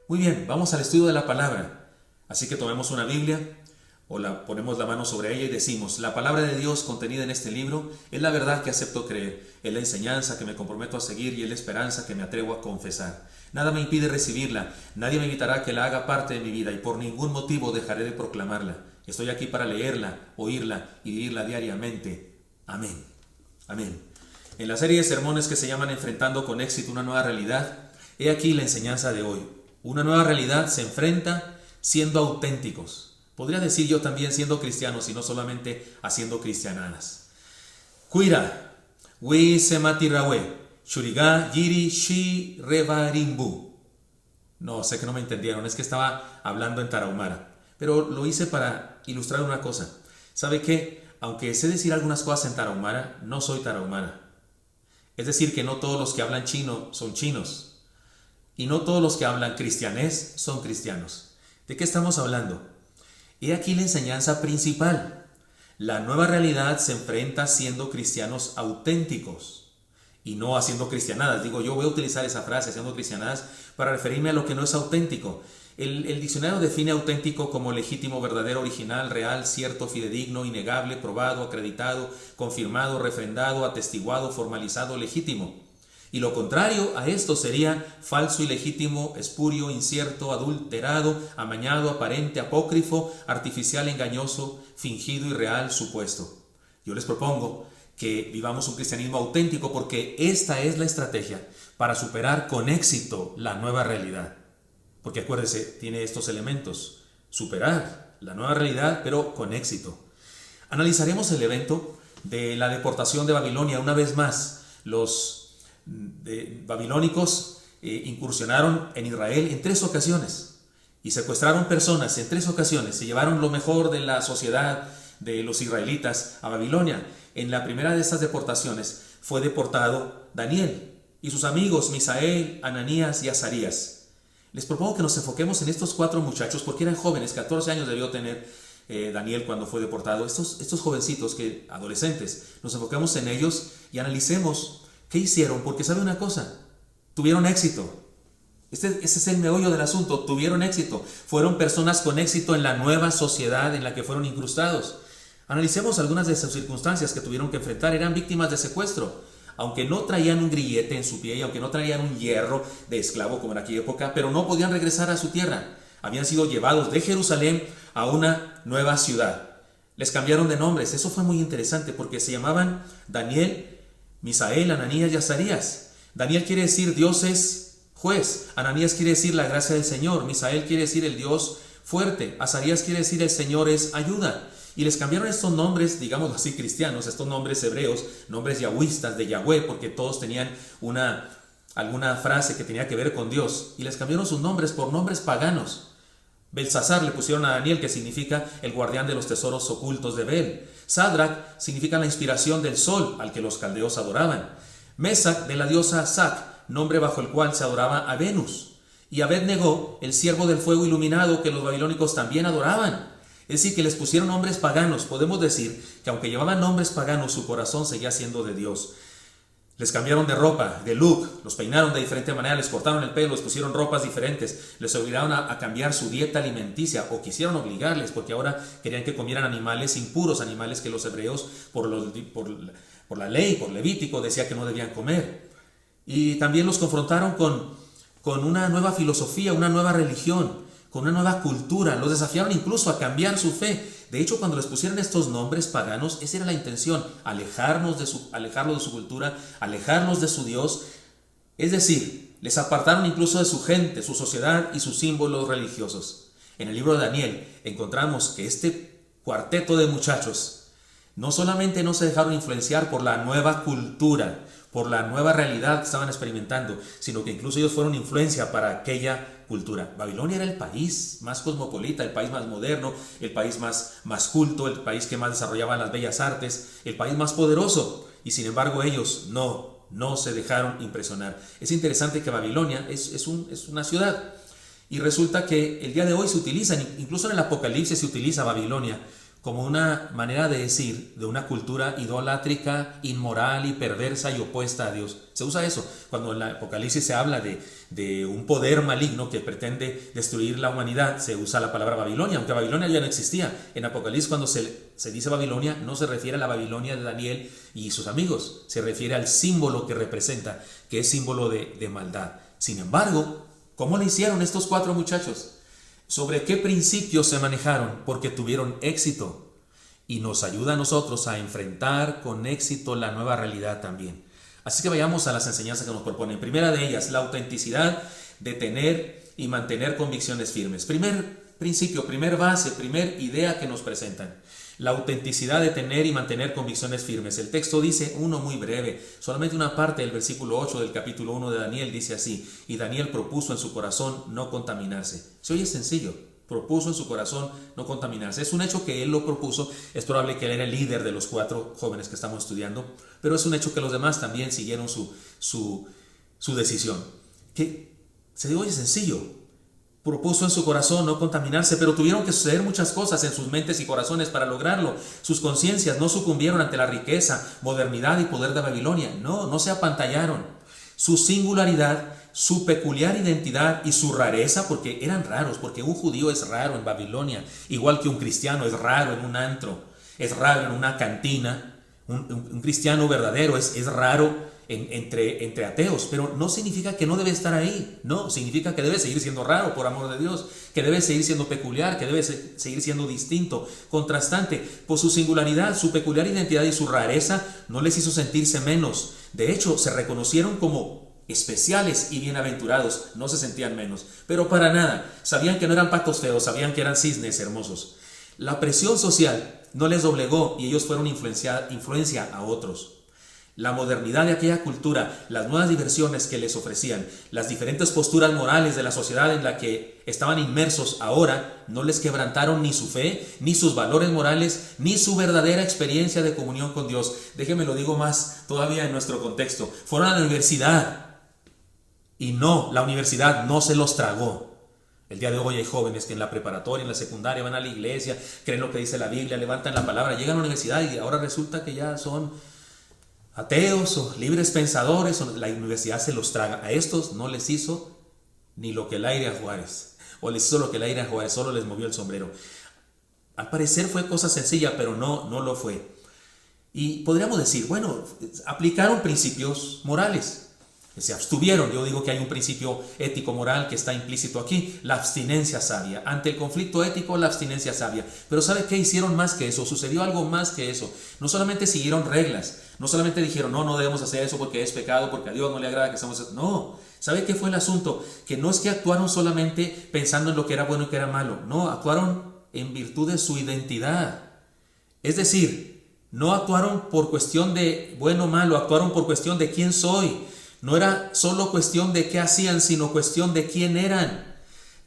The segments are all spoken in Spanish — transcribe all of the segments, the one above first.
Muy bien, vamos al estudio de la palabra. Así que tomemos una Biblia o ponemos la mano sobre ella y decimos: la palabra de Dios contenida en este libro es la verdad que acepto creer, es la enseñanza que me comprometo a seguir y es la esperanza que me atrevo a confesar. Nada me impide recibirla, nadie me evitará que la haga parte de mi vida y por ningún motivo dejaré de proclamarla. Estoy aquí para leerla, oírla y vivirla diariamente. Amén. Amén. En la serie de sermones que se llaman Enfrentando con éxito una nueva realidad, he aquí la enseñanza de hoy. Una nueva realidad se enfrenta siendo auténticos. Podría decir yo también siendo cristianos y no solamente haciendo cristianadas. Cuira, wi sematirawe, shuriga yiri shi revarimbu. No, sé que no me entendieron, es que estaba hablando en tarahumara. Pero lo hice para ilustrar una cosa. ¿Sabe qué? Aunque sé decir algunas cosas en tarahumara, no soy tarahumara. Es decir, que no todos los que hablan chino son chinos. Y no todos los que hablan cristianés son cristianos. ¿De qué estamos hablando? He aquí la enseñanza principal. La nueva realidad se enfrenta siendo cristianos auténticos y no haciendo cristianadas. Digo, yo voy a utilizar esa frase, haciendo cristianadas, para referirme a lo que no es auténtico. El diccionario define auténtico como legítimo, verdadero, original, real, cierto, fidedigno, innegable, probado, acreditado, confirmado, refrendado, atestiguado, formalizado, legítimo. Y lo contrario a esto sería falso, ilegítimo, espurio, incierto, adulterado, amañado, aparente, apócrifo, artificial, engañoso, fingido, irreal, supuesto. Yo les propongo que vivamos un cristianismo auténtico porque esta es la estrategia para superar con éxito la nueva realidad. Porque acuérdese, tiene estos elementos: superar la nueva realidad, pero con éxito. Analizaremos el evento de la deportación de Babilonia una vez más. Los babilónicos incursionaron en Israel en 3 ocasiones y secuestraron personas en 3 ocasiones. Se llevaron lo mejor de la sociedad de los israelitas a Babilonia. En la primera de estas deportaciones fue deportado Daniel y sus amigos Misael, Ananías y Azarías. Les propongo que nos enfoquemos en estos 4 muchachos porque eran jóvenes. 14 años debió tener Daniel cuando fue deportado. Estos jovencitos, adolescentes, nos enfoquemos en ellos y analicemos ¿qué hicieron? Porque sabe una cosa, tuvieron éxito. Ese es el meollo del asunto, tuvieron éxito. Fueron personas con éxito en la nueva sociedad en la que fueron incrustados. Analicemos algunas de sus circunstancias que tuvieron que enfrentar. Eran víctimas de secuestro. Aunque no traían un grillete en su pie y aunque no traían un hierro de esclavo como en aquella época, pero no podían regresar a su tierra. Habían sido llevados de Jerusalén a una nueva ciudad. Les cambiaron de nombres. Eso fue muy interesante porque se llamaban Daniel, Misael, Ananías y Azarías. Daniel quiere decir Dios es juez. Ananías quiere decir la gracia del Señor. Misael quiere decir el Dios fuerte. Azarías quiere decir el Señor es ayuda. Y les cambiaron estos nombres, digamos así, cristianos, estos nombres hebreos, nombres yahwistas de Yahweh, porque todos tenían alguna frase que tenía que ver con Dios. Y les cambiaron sus nombres por nombres paganos. Belsasar le pusieron a Daniel, que significa el guardián de los tesoros ocultos de Bel. Sadrach significa la inspiración del sol, al que los caldeos adoraban. Mesac, de la diosa Sac, nombre bajo el cual se adoraba a Venus. Y Abed-Negó, el siervo del fuego iluminado, que los babilónicos también adoraban. Es decir, que les pusieron nombres paganos. Podemos decir que aunque llevaban nombres paganos, su corazón seguía siendo de Dios. Les cambiaron de ropa, de look, los peinaron de diferente manera, les cortaron el pelo, les pusieron ropas diferentes, les obligaron a cambiar su dieta alimenticia, o quisieron obligarles, porque ahora querían que comieran animales impuros, animales que los hebreos, por la ley, por Levítico, decía que no debían comer. Y también los confrontaron con una nueva filosofía, una nueva religión, con una nueva cultura. Los desafiaron incluso a cambiar su fe. De hecho, cuando les pusieron estos nombres paganos, esa era la intención: alejarlos de su cultura, alejarlos de su Dios. Es decir, les apartaron incluso de su gente, su sociedad y sus símbolos religiosos. En el libro de Daniel encontramos que este cuarteto de muchachos no solamente no se dejaron influenciar por la nueva cultura, por la nueva realidad que estaban experimentando, sino que incluso ellos fueron influencia para aquella cultura. Babilonia era el país más cosmopolita, el país más moderno, el país más culto, el país que más desarrollaba las bellas artes, el país más poderoso, y sin embargo ellos no se dejaron impresionar. Es interesante que Babilonia es una ciudad, y resulta que el día de hoy se utiliza, incluso en el Apocalipsis se utiliza Babilonia como una manera de decir de una cultura idolátrica, inmoral y perversa y opuesta a Dios. Se usa eso cuando en el Apocalipsis se habla de un poder maligno que pretende destruir la humanidad. Se usa la palabra Babilonia, aunque Babilonia ya no existía. En Apocalipsis, cuando se dice Babilonia, no se refiere a la Babilonia de Daniel y sus amigos, se refiere al símbolo que representa, que es símbolo de maldad. Sin embargo, ¿cómo le hicieron estos 4 muchachos? ¿Sobre qué principios se manejaron? Porque tuvieron éxito, y nos ayuda a nosotros a enfrentar con éxito la nueva realidad también. Así que vayamos a las enseñanzas que nos proponen. Primera de ellas, la autenticidad de tener y mantener convicciones firmes. Primer principio, primer base, primer idea que nos presentan. La autenticidad de tener y mantener convicciones firmes. El texto dice uno muy breve, solamente una parte del versículo 8 del capítulo 1 de Daniel dice así: y Daniel propuso en su corazón no contaminarse. Se oye sencillo, propuso en su corazón no contaminarse. Es un hecho que él lo propuso, es probable que él era el líder de los 4 jóvenes que estamos estudiando, pero es un hecho que los demás también siguieron su decisión. Que se oye sencillo. Propuso en su corazón no contaminarse, pero tuvieron que suceder muchas cosas en sus mentes y corazones para lograrlo. Sus conciencias no sucumbieron ante la riqueza, modernidad y poder de Babilonia. No se apantallaron. Su singularidad, su peculiar identidad y su rareza, porque eran raros, porque un judío es raro en Babilonia, igual que un cristiano es raro en un antro, es raro en una cantina. Un cristiano verdadero es raro entre ateos, pero no significa que no debe estar ahí. No, significa que debe seguir siendo raro, por amor de Dios, que debe seguir siendo peculiar, que debe seguir siendo distinto, contrastante. Por su singularidad, su peculiar identidad y su rareza no les hizo sentirse menos. De hecho, se reconocieron como especiales y bienaventurados, no se sentían menos, pero para nada. Sabían que no eran patos feos, sabían que eran cisnes hermosos. La presión social no les doblegó y ellos fueron influencia a otros. La modernidad de aquella cultura, las nuevas diversiones que les ofrecían, las diferentes posturas morales de la sociedad en la que estaban inmersos ahora, no les quebrantaron ni su fe, ni sus valores morales, ni su verdadera experiencia de comunión con Dios. Déjenme lo digo más todavía en nuestro contexto. Fueron a la universidad y la universidad no se los tragó. El día de hoy hay jóvenes que en la preparatoria, en la secundaria van a la iglesia, creen lo que dice la Biblia, levantan la palabra, llegan a la universidad y ahora resulta que ya son ateos o libres pensadores, o la universidad se los traga. A estos no les hizo ni lo que el aire a Juárez, o les hizo lo que el aire a Juárez, solo les movió el sombrero. Al parecer fue cosa sencilla, pero no lo fue. Y podríamos decir, bueno, aplicaron principios morales, se abstuvieron. Yo digo que hay un principio ético-moral que está implícito aquí, la abstinencia sabia. Ante el conflicto ético, la abstinencia sabia. Pero ¿sabe qué? Hicieron más que eso, sucedió algo más que eso. No solamente siguieron reglas, no solamente dijeron, no debemos hacer eso porque es pecado, porque a Dios no le agrada que hacemos eso. No, ¿sabe qué fue el asunto? Que no es que actuaron solamente pensando en lo que era bueno y que era malo. No, actuaron en virtud de su identidad. Es decir, no actuaron por cuestión de bueno o malo, actuaron por cuestión de quién soy. No era solo cuestión de qué hacían, sino cuestión de quién eran.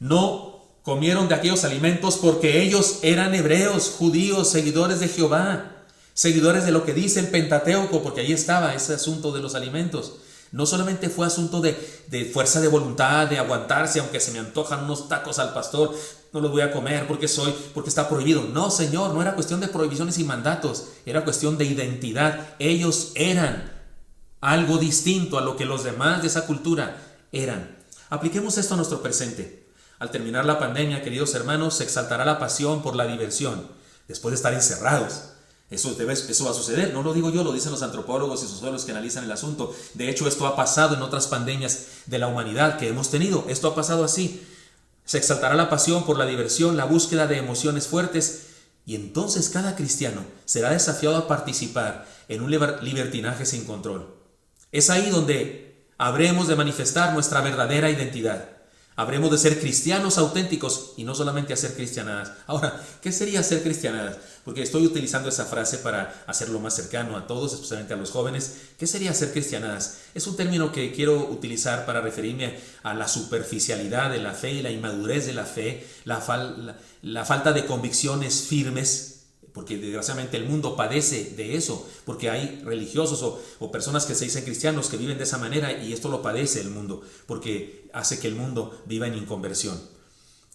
No comieron de aquellos alimentos porque ellos eran hebreos, judíos, seguidores de Jehová, seguidores de lo que dice el Pentateuco, porque ahí estaba ese asunto de los alimentos. No solamente fue asunto de fuerza de voluntad, de aguantarse, aunque se me antojan unos tacos al pastor, no los voy a comer porque está prohibido. No, Señor, no era cuestión de prohibiciones y mandatos, era cuestión de identidad. Ellos eran algo distinto a lo que los demás de esa cultura eran. Apliquemos esto a nuestro presente. Al terminar la pandemia, queridos hermanos, se exaltará la pasión por la diversión, después de estar encerrados. Eso va a suceder, no lo digo yo, lo dicen los antropólogos y sociólogos que analizan el asunto. De hecho, esto ha pasado en otras pandemias de la humanidad que hemos tenido. Esto ha pasado así. Se exaltará la pasión por la diversión, la búsqueda de emociones fuertes, y entonces cada cristiano será desafiado a participar en un libertinaje sin control. Es ahí donde habremos de manifestar nuestra verdadera identidad. Habremos de ser cristianos auténticos y no solamente hacer cristianadas. Ahora, ¿qué sería hacer cristianadas? Porque estoy utilizando esa frase para hacerlo más cercano a todos, especialmente a los jóvenes. ¿Qué sería hacer cristianadas? Es un término que quiero utilizar para referirme a la superficialidad de la fe y la inmadurez de la fe, la falta de convicciones firmes, porque desgraciadamente el mundo padece de eso, porque hay religiosos o personas que se dicen cristianos que viven de esa manera, y esto lo padece el mundo, porque hace que el mundo viva en inconversión.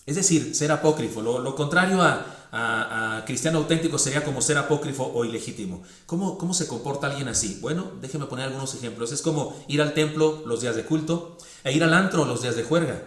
Es decir, ser apócrifo. Lo contrario a cristiano auténtico sería como ser apócrifo o ilegítimo. ¿Cómo se comporta alguien así? Bueno, déjeme poner algunos ejemplos. Es como ir al templo los días de culto e ir al antro los días de juerga.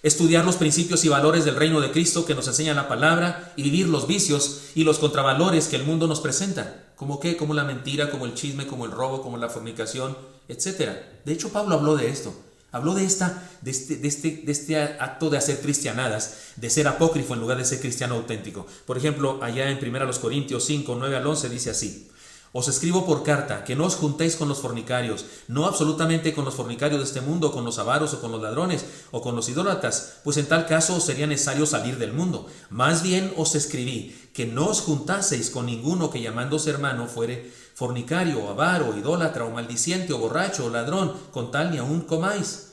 Estudiar los principios y valores del reino de Cristo que nos enseña la palabra y vivir los vicios y los contravalores que el mundo nos presenta. ¿Como qué? Como la mentira, como el chisme, como el robo, como la fornicación, etc. De hecho, Pablo habló de esto. Habló de este acto de hacer cristianadas, de ser apócrifo en lugar de ser cristiano auténtico. Por ejemplo, allá en 1 Corintios 5, 9 al 11 dice así: os escribo por carta que no os juntéis con los fornicarios, no absolutamente con los fornicarios de este mundo, con los avaros o con los ladrones o con los idólatras, pues en tal caso os sería necesario salir del mundo. Más bien os escribí que no os juntaseis con ninguno que llamándose hermano fuere fornicario, o avaro, idólatra, o maldiciente, o borracho, o ladrón, con tal ni aún comáis.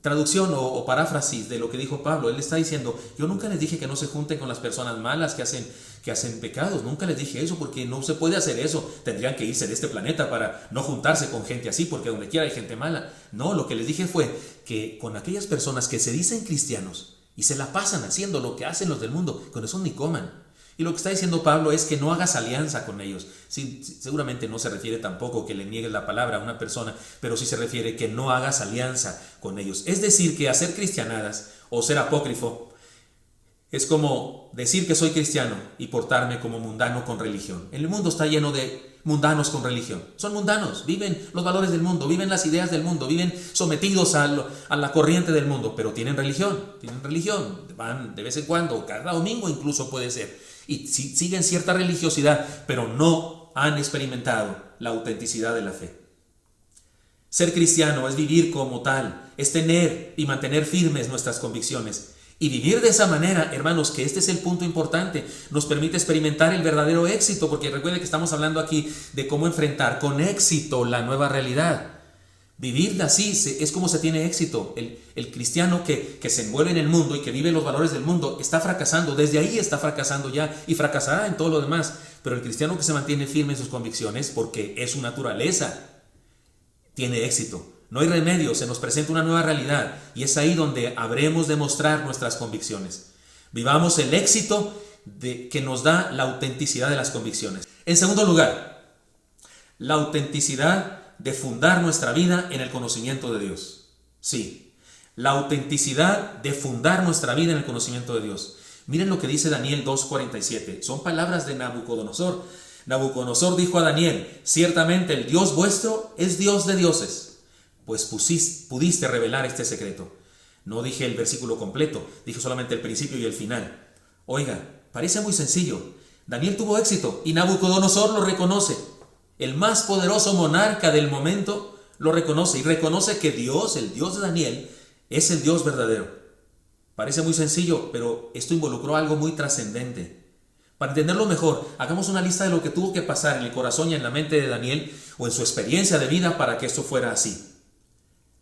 Traducción o paráfrasis de lo que dijo Pablo. Él está diciendo: yo nunca les dije que no se junten con las personas malas que hacen pecados. Nunca les dije eso, porque no se puede hacer eso. Tendrían que irse de este planeta para no juntarse con gente así, porque donde quiera hay gente mala. No, lo que les dije fue que con aquellas personas que se dicen cristianos y se la pasan haciendo lo que hacen los del mundo, con eso ni coman. Y lo que está diciendo Pablo es que no hagas alianza con ellos. Sí, seguramente no se refiere tampoco que le niegues la palabra a una persona, pero sí se refiere que no hagas alianza con ellos. Es decir, que hacer cristianadas o ser apócrifo es como decir que soy cristiano y portarme como mundano con religión. El mundo está lleno de mundanos con religión. Son mundanos, viven los valores del mundo, viven las ideas del mundo, viven sometidos a la corriente del mundo, pero tienen religión, van de vez en cuando, cada domingo incluso puede ser. Y siguen cierta religiosidad, pero no han experimentado la autenticidad de la fe. Ser cristiano es vivir como tal, es tener y mantener firmes nuestras convicciones. Y vivir de esa manera, hermanos, que este es el punto importante, nos permite experimentar el verdadero éxito, porque recuerde que estamos hablando aquí de cómo enfrentar con éxito la nueva realidad. Vivir así es como se tiene éxito. El cristiano que se envuelve en el mundo y que vive los valores del mundo está fracasando. Desde ahí está fracasando ya y fracasará en todo lo demás. Pero el cristiano que se mantiene firme en sus convicciones, porque es su naturaleza, tiene éxito. No hay remedio, se nos presenta una nueva realidad y es ahí donde habremos de mostrar nuestras convicciones. Vivamos el éxito que nos da la autenticidad de las convicciones. En segundo lugar, la autenticidad de fundar nuestra vida en el conocimiento de Dios. Sí, la autenticidad de fundar nuestra vida en el conocimiento de Dios. Miren lo que dice Daniel 2:47. Son palabras de Nabucodonosor. Nabucodonosor dijo a Daniel: ciertamente el Dios vuestro es Dios de dioses, pues pudiste revelar este secreto. No dije el versículo completo, dije solamente el principio y el final. Oiga, parece muy sencillo. Daniel tuvo éxito y Nabucodonosor lo reconoce. El más poderoso monarca del momento lo reconoce y reconoce que Dios, el Dios de Daniel, es el Dios verdadero. Parece muy sencillo, pero esto involucró algo muy trascendente. Para entenderlo mejor, hagamos una lista de lo que tuvo que pasar en el corazón y en la mente de Daniel o en su experiencia de vida para que esto fuera así.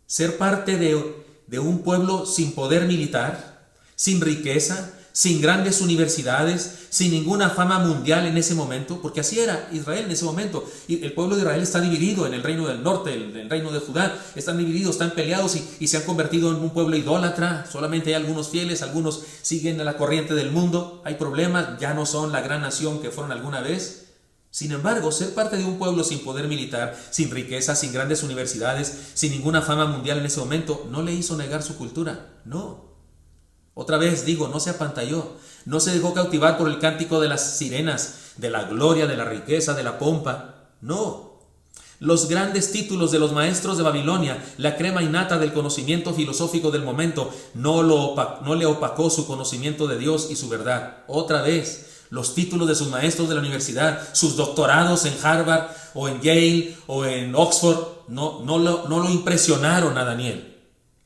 Ser parte de un pueblo sin poder militar, sin riqueza, sin grandes universidades, sin ninguna fama mundial en ese momento, porque así era Israel en ese momento. Y el pueblo de Israel está dividido en el reino del norte, el reino de Judá, están divididos, están peleados y se han convertido en un pueblo idólatra. Solamente hay algunos fieles, algunos siguen a la corriente del mundo, hay problemas, ya no son la gran nación que fueron alguna vez. Sin embargo, ser parte de un pueblo sin poder militar, sin riqueza, sin grandes universidades, sin ninguna fama mundial en ese momento, no le hizo negar su cultura, no. Otra vez digo, no se apantalló, no se dejó cautivar por el cántico de las sirenas, de la gloria, de la riqueza, de la pompa. No. Los grandes títulos de los maestros de Babilonia, la crema innata del conocimiento filosófico del momento, no le opacó su conocimiento de Dios y su verdad. Otra vez, los títulos de sus maestros de la universidad, sus doctorados en Harvard o en Yale o en Oxford, no lo impresionaron a Daniel.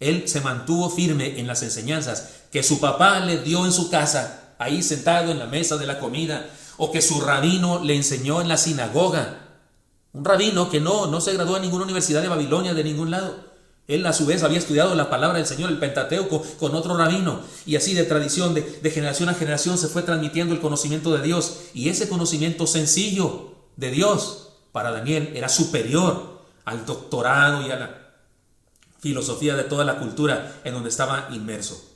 Él se mantuvo firme en las enseñanzas que su papá le dio en su casa, ahí sentado en la mesa de la comida, o que su rabino le enseñó en la sinagoga. Un rabino que no se graduó en ninguna universidad de Babilonia, de ningún lado. Él a su vez había estudiado la palabra del Señor, el Pentateuco, con otro rabino. Y así de tradición, de generación a generación se fue transmitiendo el conocimiento de Dios. Y ese conocimiento sencillo de Dios para Daniel era superior al doctorado y a la filosofía de toda la cultura en donde estaba inmerso.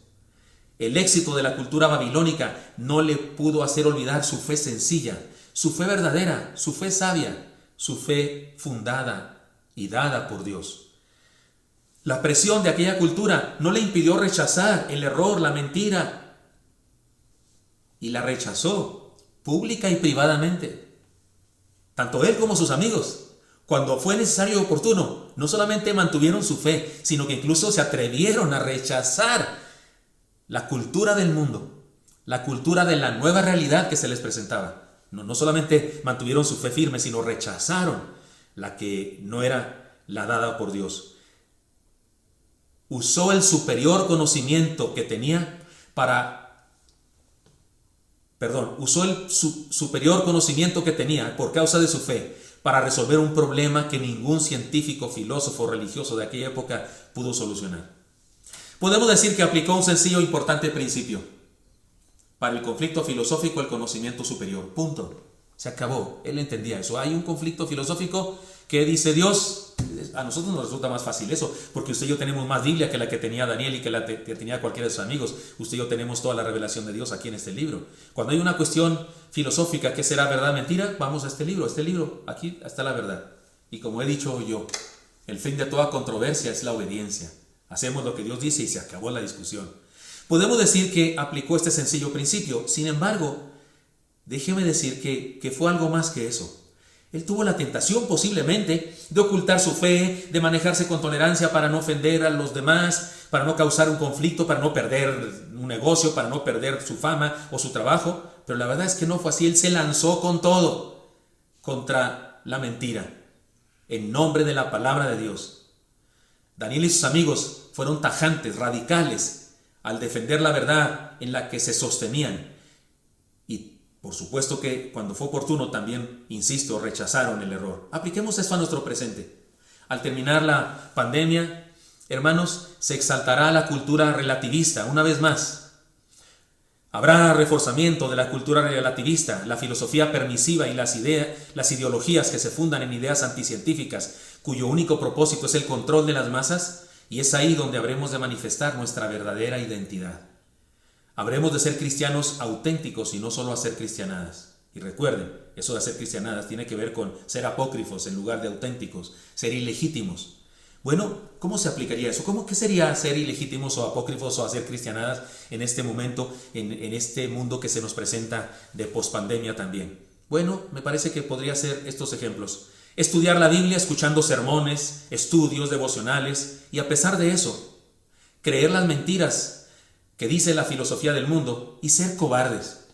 El éxito de la cultura babilónica no le pudo hacer olvidar su fe sencilla, su fe verdadera, su fe sabia, su fe fundada y dada por Dios. La presión de aquella cultura no le impidió rechazar el error, la mentira, y la rechazó pública y privadamente. Tanto él como sus amigos, cuando fue necesario y oportuno, no solamente mantuvieron su fe, sino que incluso se atrevieron a rechazar la cultura del mundo, la cultura de la nueva realidad que se les presentaba. No solamente mantuvieron su fe firme, sino rechazaron la que no era la dada por Dios. Usó el superior conocimiento que tenía usó el superior conocimiento que tenía por causa de su fe para resolver un problema que ningún científico, filósofo, religioso de aquella época pudo solucionar. Podemos decir que aplicó un sencillo e importante principio. Para el conflicto filosófico, el conocimiento superior. Punto. Se acabó. Él entendía eso. Hay un conflicto filosófico que dice Dios. A nosotros nos resulta más fácil eso, porque usted y yo tenemos más Biblia que la que tenía Daniel y que la que tenía cualquiera de sus amigos. Usted y yo tenemos toda la revelación de Dios aquí en este libro. Cuando hay una cuestión filosófica, ¿qué será verdad, mentira? Vamos a este libro, aquí está la verdad. Y como he dicho yo, el fin de toda controversia es la obediencia. Hacemos lo que Dios dice y se acabó la discusión. Podemos decir que aplicó este sencillo principio. Sin embargo, déjeme decir que fue algo más que eso. Él tuvo la tentación posiblemente de ocultar su fe, de manejarse con tolerancia para no ofender a los demás, para no causar un conflicto, para no perder un negocio, para no perder su fama o su trabajo. Pero la verdad es que no fue así. Él se lanzó con todo contra la mentira, en nombre de la palabra de Dios. Daniel y sus amigos fueron tajantes, radicales, al defender la verdad en la que se sostenían. Y por supuesto que cuando fue oportuno también, insisto, rechazaron el error. Apliquemos esto a nuestro presente. Al terminar la pandemia, hermanos, se exaltará la cultura relativista una vez más. Habrá reforzamiento de la cultura relativista, la filosofía permisiva y las ideologías que se fundan en ideas anticientíficas, cuyo único propósito es el control de las masas, y es ahí donde habremos de manifestar nuestra verdadera identidad. Habremos de ser cristianos auténticos y no solo hacer cristianadas. Y recuerden, eso de hacer cristianadas tiene que ver con ser apócrifos en lugar de auténticos, ser ilegítimos. Bueno, ¿cómo se aplicaría eso? ¿Qué sería ser ilegítimos o apócrifos o hacer cristianadas en este momento, en este mundo que se nos presenta de pospandemia también? Bueno, me parece que podría ser estos ejemplos. Estudiar la Biblia escuchando sermones, estudios devocionales y a pesar de eso, creer las mentiras que dice la filosofía del mundo y ser cobardes,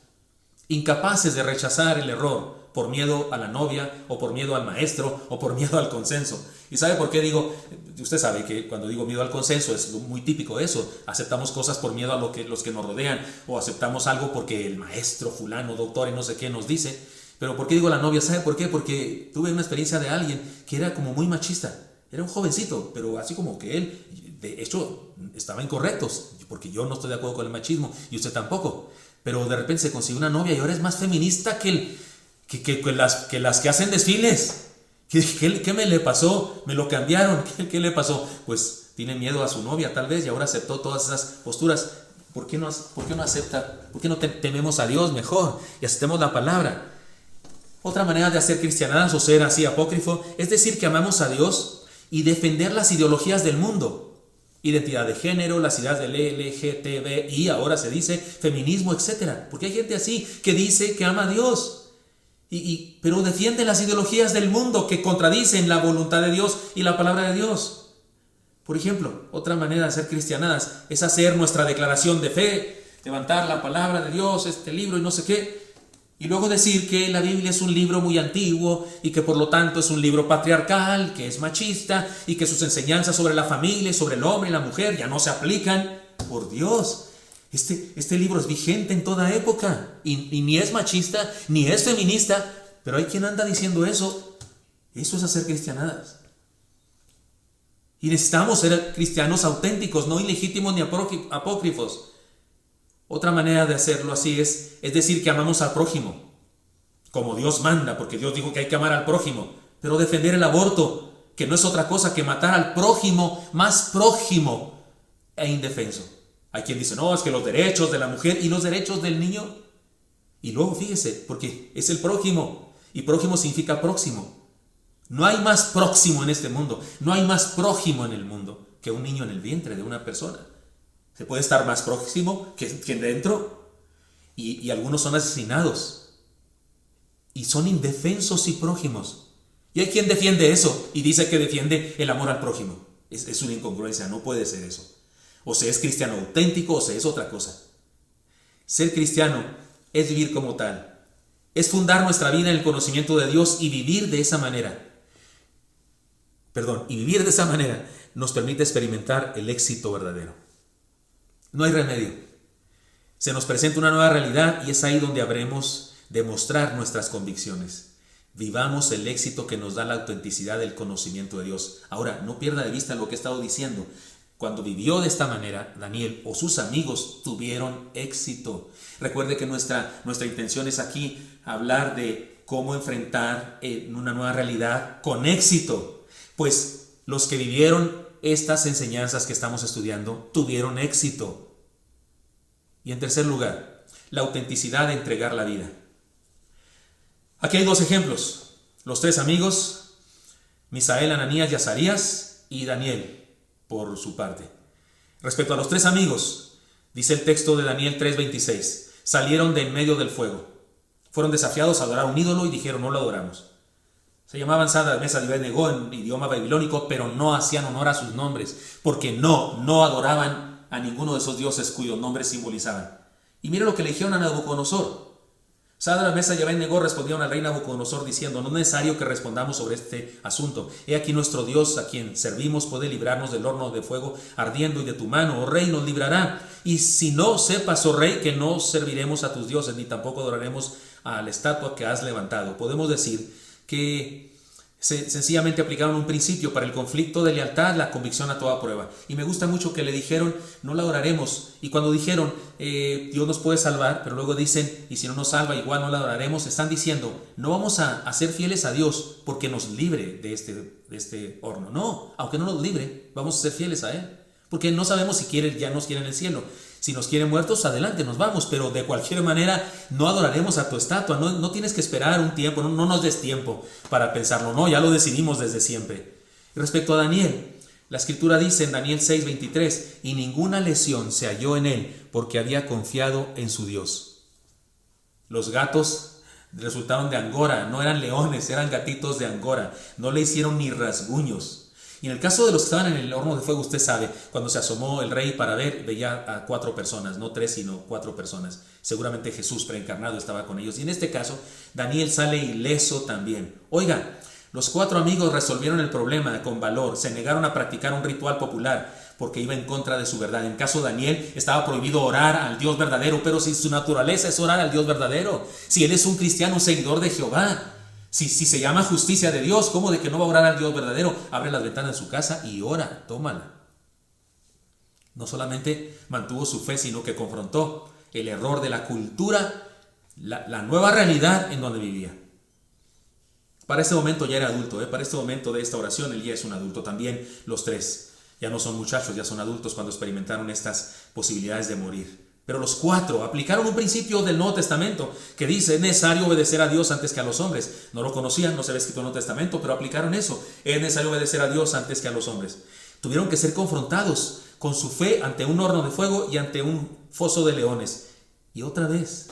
incapaces de rechazar el error por miedo a la novia o por miedo al maestro o por miedo al consenso. ¿Y sabe por qué digo? Usted sabe que cuando digo miedo al consenso es muy típico eso. Aceptamos cosas por miedo a los que nos rodean, o aceptamos algo porque el maestro fulano, doctor y no sé qué nos dice. Pero ¿por qué digo la novia? ¿Sabe por qué? Porque tuve una experiencia de alguien que era como muy machista. Era un jovencito, pero así como que él, de hecho, estaba incorrecto, porque yo no estoy de acuerdo con el machismo y usted tampoco. Pero de repente se consiguió una novia y ahora es más feminista que las que hacen desfiles. ¿Qué me le pasó? ¿Me lo cambiaron? ¿Qué le pasó? Pues tiene miedo a su novia tal vez y ahora aceptó todas esas posturas. ¿Por qué no acepta? ¿Por qué no tememos a Dios mejor y aceptemos la palabra? Otra manera de hacer cristianadas o ser así apócrifo es decir que amamos a Dios y defender las ideologías del mundo. Identidad de género, las ideas del LGTBI, ahora se dice feminismo, etc. Porque hay gente así que dice que ama a Dios. Pero defiende las ideologías del mundo que contradicen la voluntad de Dios y la palabra de Dios. Por ejemplo, otra manera de ser cristianadas es hacer nuestra declaración de fe, levantar la palabra de Dios, este libro y no sé qué, y luego decir que la Biblia es un libro muy antiguo y que por lo tanto es un libro patriarcal, que es machista y que sus enseñanzas sobre la familia, sobre el hombre y la mujer ya no se aplican. Por Dios, este libro es vigente en toda época y ni es machista ni es feminista, pero hay quien anda diciendo eso. Eso es hacer cristianadas. Y necesitamos ser cristianos auténticos, no ilegítimos ni apócrifos. Otra manera de hacerlo así es decir que amamos al prójimo, como Dios manda, porque Dios dijo que hay que amar al prójimo, pero defender el aborto, que no es otra cosa que matar al prójimo, más prójimo e indefenso. Hay quien dice, no, es que los derechos de la mujer y los derechos del niño. Y luego fíjese, porque es el prójimo, y prójimo significa próximo. No hay más próximo en este mundo, no hay más prójimo en el mundo que un niño en el vientre de una persona. Se puede estar más próximo que dentro, y algunos son asesinados, y son indefensos y prójimos. Y hay quien defiende eso, y dice que defiende el amor al prójimo. Es una incongruencia, no puede ser eso. O se es cristiano auténtico, o se es otra cosa. Ser cristiano es vivir como tal. Es fundar nuestra vida en el conocimiento de Dios y vivir de esa manera. Y vivir de esa manera nos permite experimentar el éxito verdadero. No hay remedio. Se nos presenta una nueva realidad y es ahí donde habremos de mostrar nuestras convicciones. Vivamos el éxito que nos da la autenticidad del conocimiento de Dios. Ahora, no pierda de vista lo que he estado diciendo. Cuando vivió de esta manera, Daniel o sus amigos tuvieron éxito. Recuerde que nuestra intención es aquí hablar de cómo enfrentar una nueva realidad con éxito. Pues los que vivieron estas enseñanzas que estamos estudiando tuvieron éxito. Y en tercer lugar, la autenticidad de entregar la vida. Aquí hay dos ejemplos. Los tres amigos, Misael, Ananías y Azarías, y Daniel por su parte. Respecto a los tres amigos, dice el texto de Daniel 3:26, salieron de en medio del fuego. Fueron desafiados a adorar un ídolo y dijeron, no lo adoramos. Se llamaban Sadra, Mesad y Abed-Nego en idioma babilónico, pero no hacían honor a sus nombres, porque no adoraban a ninguno de esos dioses cuyos nombres simbolizaban. Y mire lo que le dijeron a Nabucodonosor. Sadra, Mesad y Abed-Nego respondieron al rey Nabucodonosor diciendo, no es necesario que respondamos sobre este asunto. He aquí nuestro Dios a quien servimos puede librarnos del horno de fuego ardiendo y de tu mano, oh rey, nos librará. Y si no, sepas, oh rey, que no serviremos a tus dioses, ni tampoco adoraremos a la estatua que has levantado. Podemos decir que sencillamente aplicaron un principio para el conflicto de lealtad, la convicción a toda prueba. Y me gusta mucho que le dijeron, no la adoraremos. Y cuando dijeron, Dios nos puede salvar, pero luego dicen, y si no nos salva, igual no la adoraremos, están diciendo, no vamos a ser fieles a Dios porque nos libre de este horno. No, aunque no nos libre, vamos a ser fieles a Él. Porque no sabemos si ya nos quiere en el cielo. Si nos quiere muertos, adelante, nos vamos. Pero de cualquier manera, no adoraremos a tu estatua. No tienes que esperar un tiempo, no nos des tiempo para pensarlo. No, ya lo decidimos desde siempre. Y respecto a Daniel, la Escritura dice en Daniel 6:23, y ninguna lesión se halló en él porque había confiado en su Dios. Los gatos resultaron de Angora, no eran leones, eran gatitos de Angora. No le hicieron ni rasguños. Y en el caso de los que estaban en el horno de fuego, usted sabe, cuando se asomó el rey para ver, veía a 4 personas, no 3, sino 4 personas. Seguramente Jesús preencarnado estaba con ellos. Y en este caso, Daniel sale ileso también. Oiga, los 4 amigos resolvieron el problema con valor, se negaron a practicar un ritual popular porque iba en contra de su verdad. En caso de Daniel, estaba prohibido orar al Dios verdadero, pero si su naturaleza es orar al Dios verdadero, si él es un cristiano, un seguidor de Jehová, si se llama justicia de Dios, ¿cómo de que no va a orar al Dios verdadero? Abre las ventanas de su casa y ora, tómala. No solamente mantuvo su fe, sino que confrontó el error de la cultura, la nueva realidad en donde vivía. Para este momento ya era adulto, para este momento de esta oración él ya es un adulto. También los 3 ya no son muchachos, ya son adultos cuando experimentaron estas posibilidades de morir. Pero los 4 aplicaron un principio del Nuevo Testamento que dice, es necesario obedecer a Dios antes que a los hombres. No lo conocían, no se había escrito en el Nuevo Testamento, pero aplicaron eso. Es necesario obedecer a Dios antes que a los hombres. Tuvieron que ser confrontados con su fe ante un horno de fuego y ante un foso de leones. Y otra vez,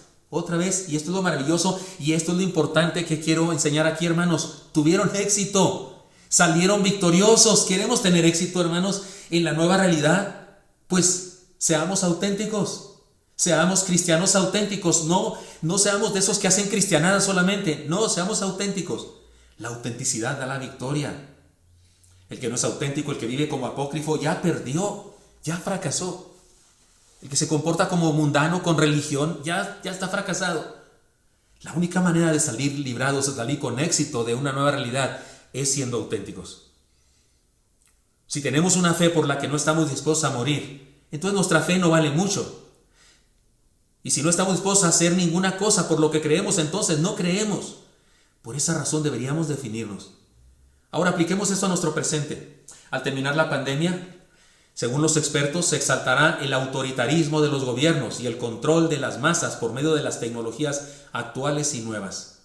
y esto es lo maravilloso y esto es lo importante que quiero enseñar aquí, hermanos, tuvieron éxito, salieron victoriosos. ¿Queremos tener éxito, hermanos, en la nueva realidad? Pues seamos auténticos. Seamos cristianos auténticos, no seamos de esos que hacen cristianada solamente, no, seamos auténticos. La autenticidad da la victoria. El que no es auténtico, el que vive como apócrifo, ya perdió, ya fracasó. El que se comporta como mundano con religión, ya está fracasado. La única manera de salir librados, de salir con éxito de una nueva realidad, es siendo auténticos. Si tenemos una fe por la que no estamos dispuestos a morir, entonces nuestra fe no vale mucho. Y si no estamos dispuestos a hacer ninguna cosa por lo que creemos, entonces no creemos. Por esa razón deberíamos definirnos. Ahora apliquemos esto a nuestro presente. Al terminar la pandemia, Según los expertos, se exaltará el autoritarismo de los gobiernos y el control de las masas por medio de las tecnologías actuales y nuevas.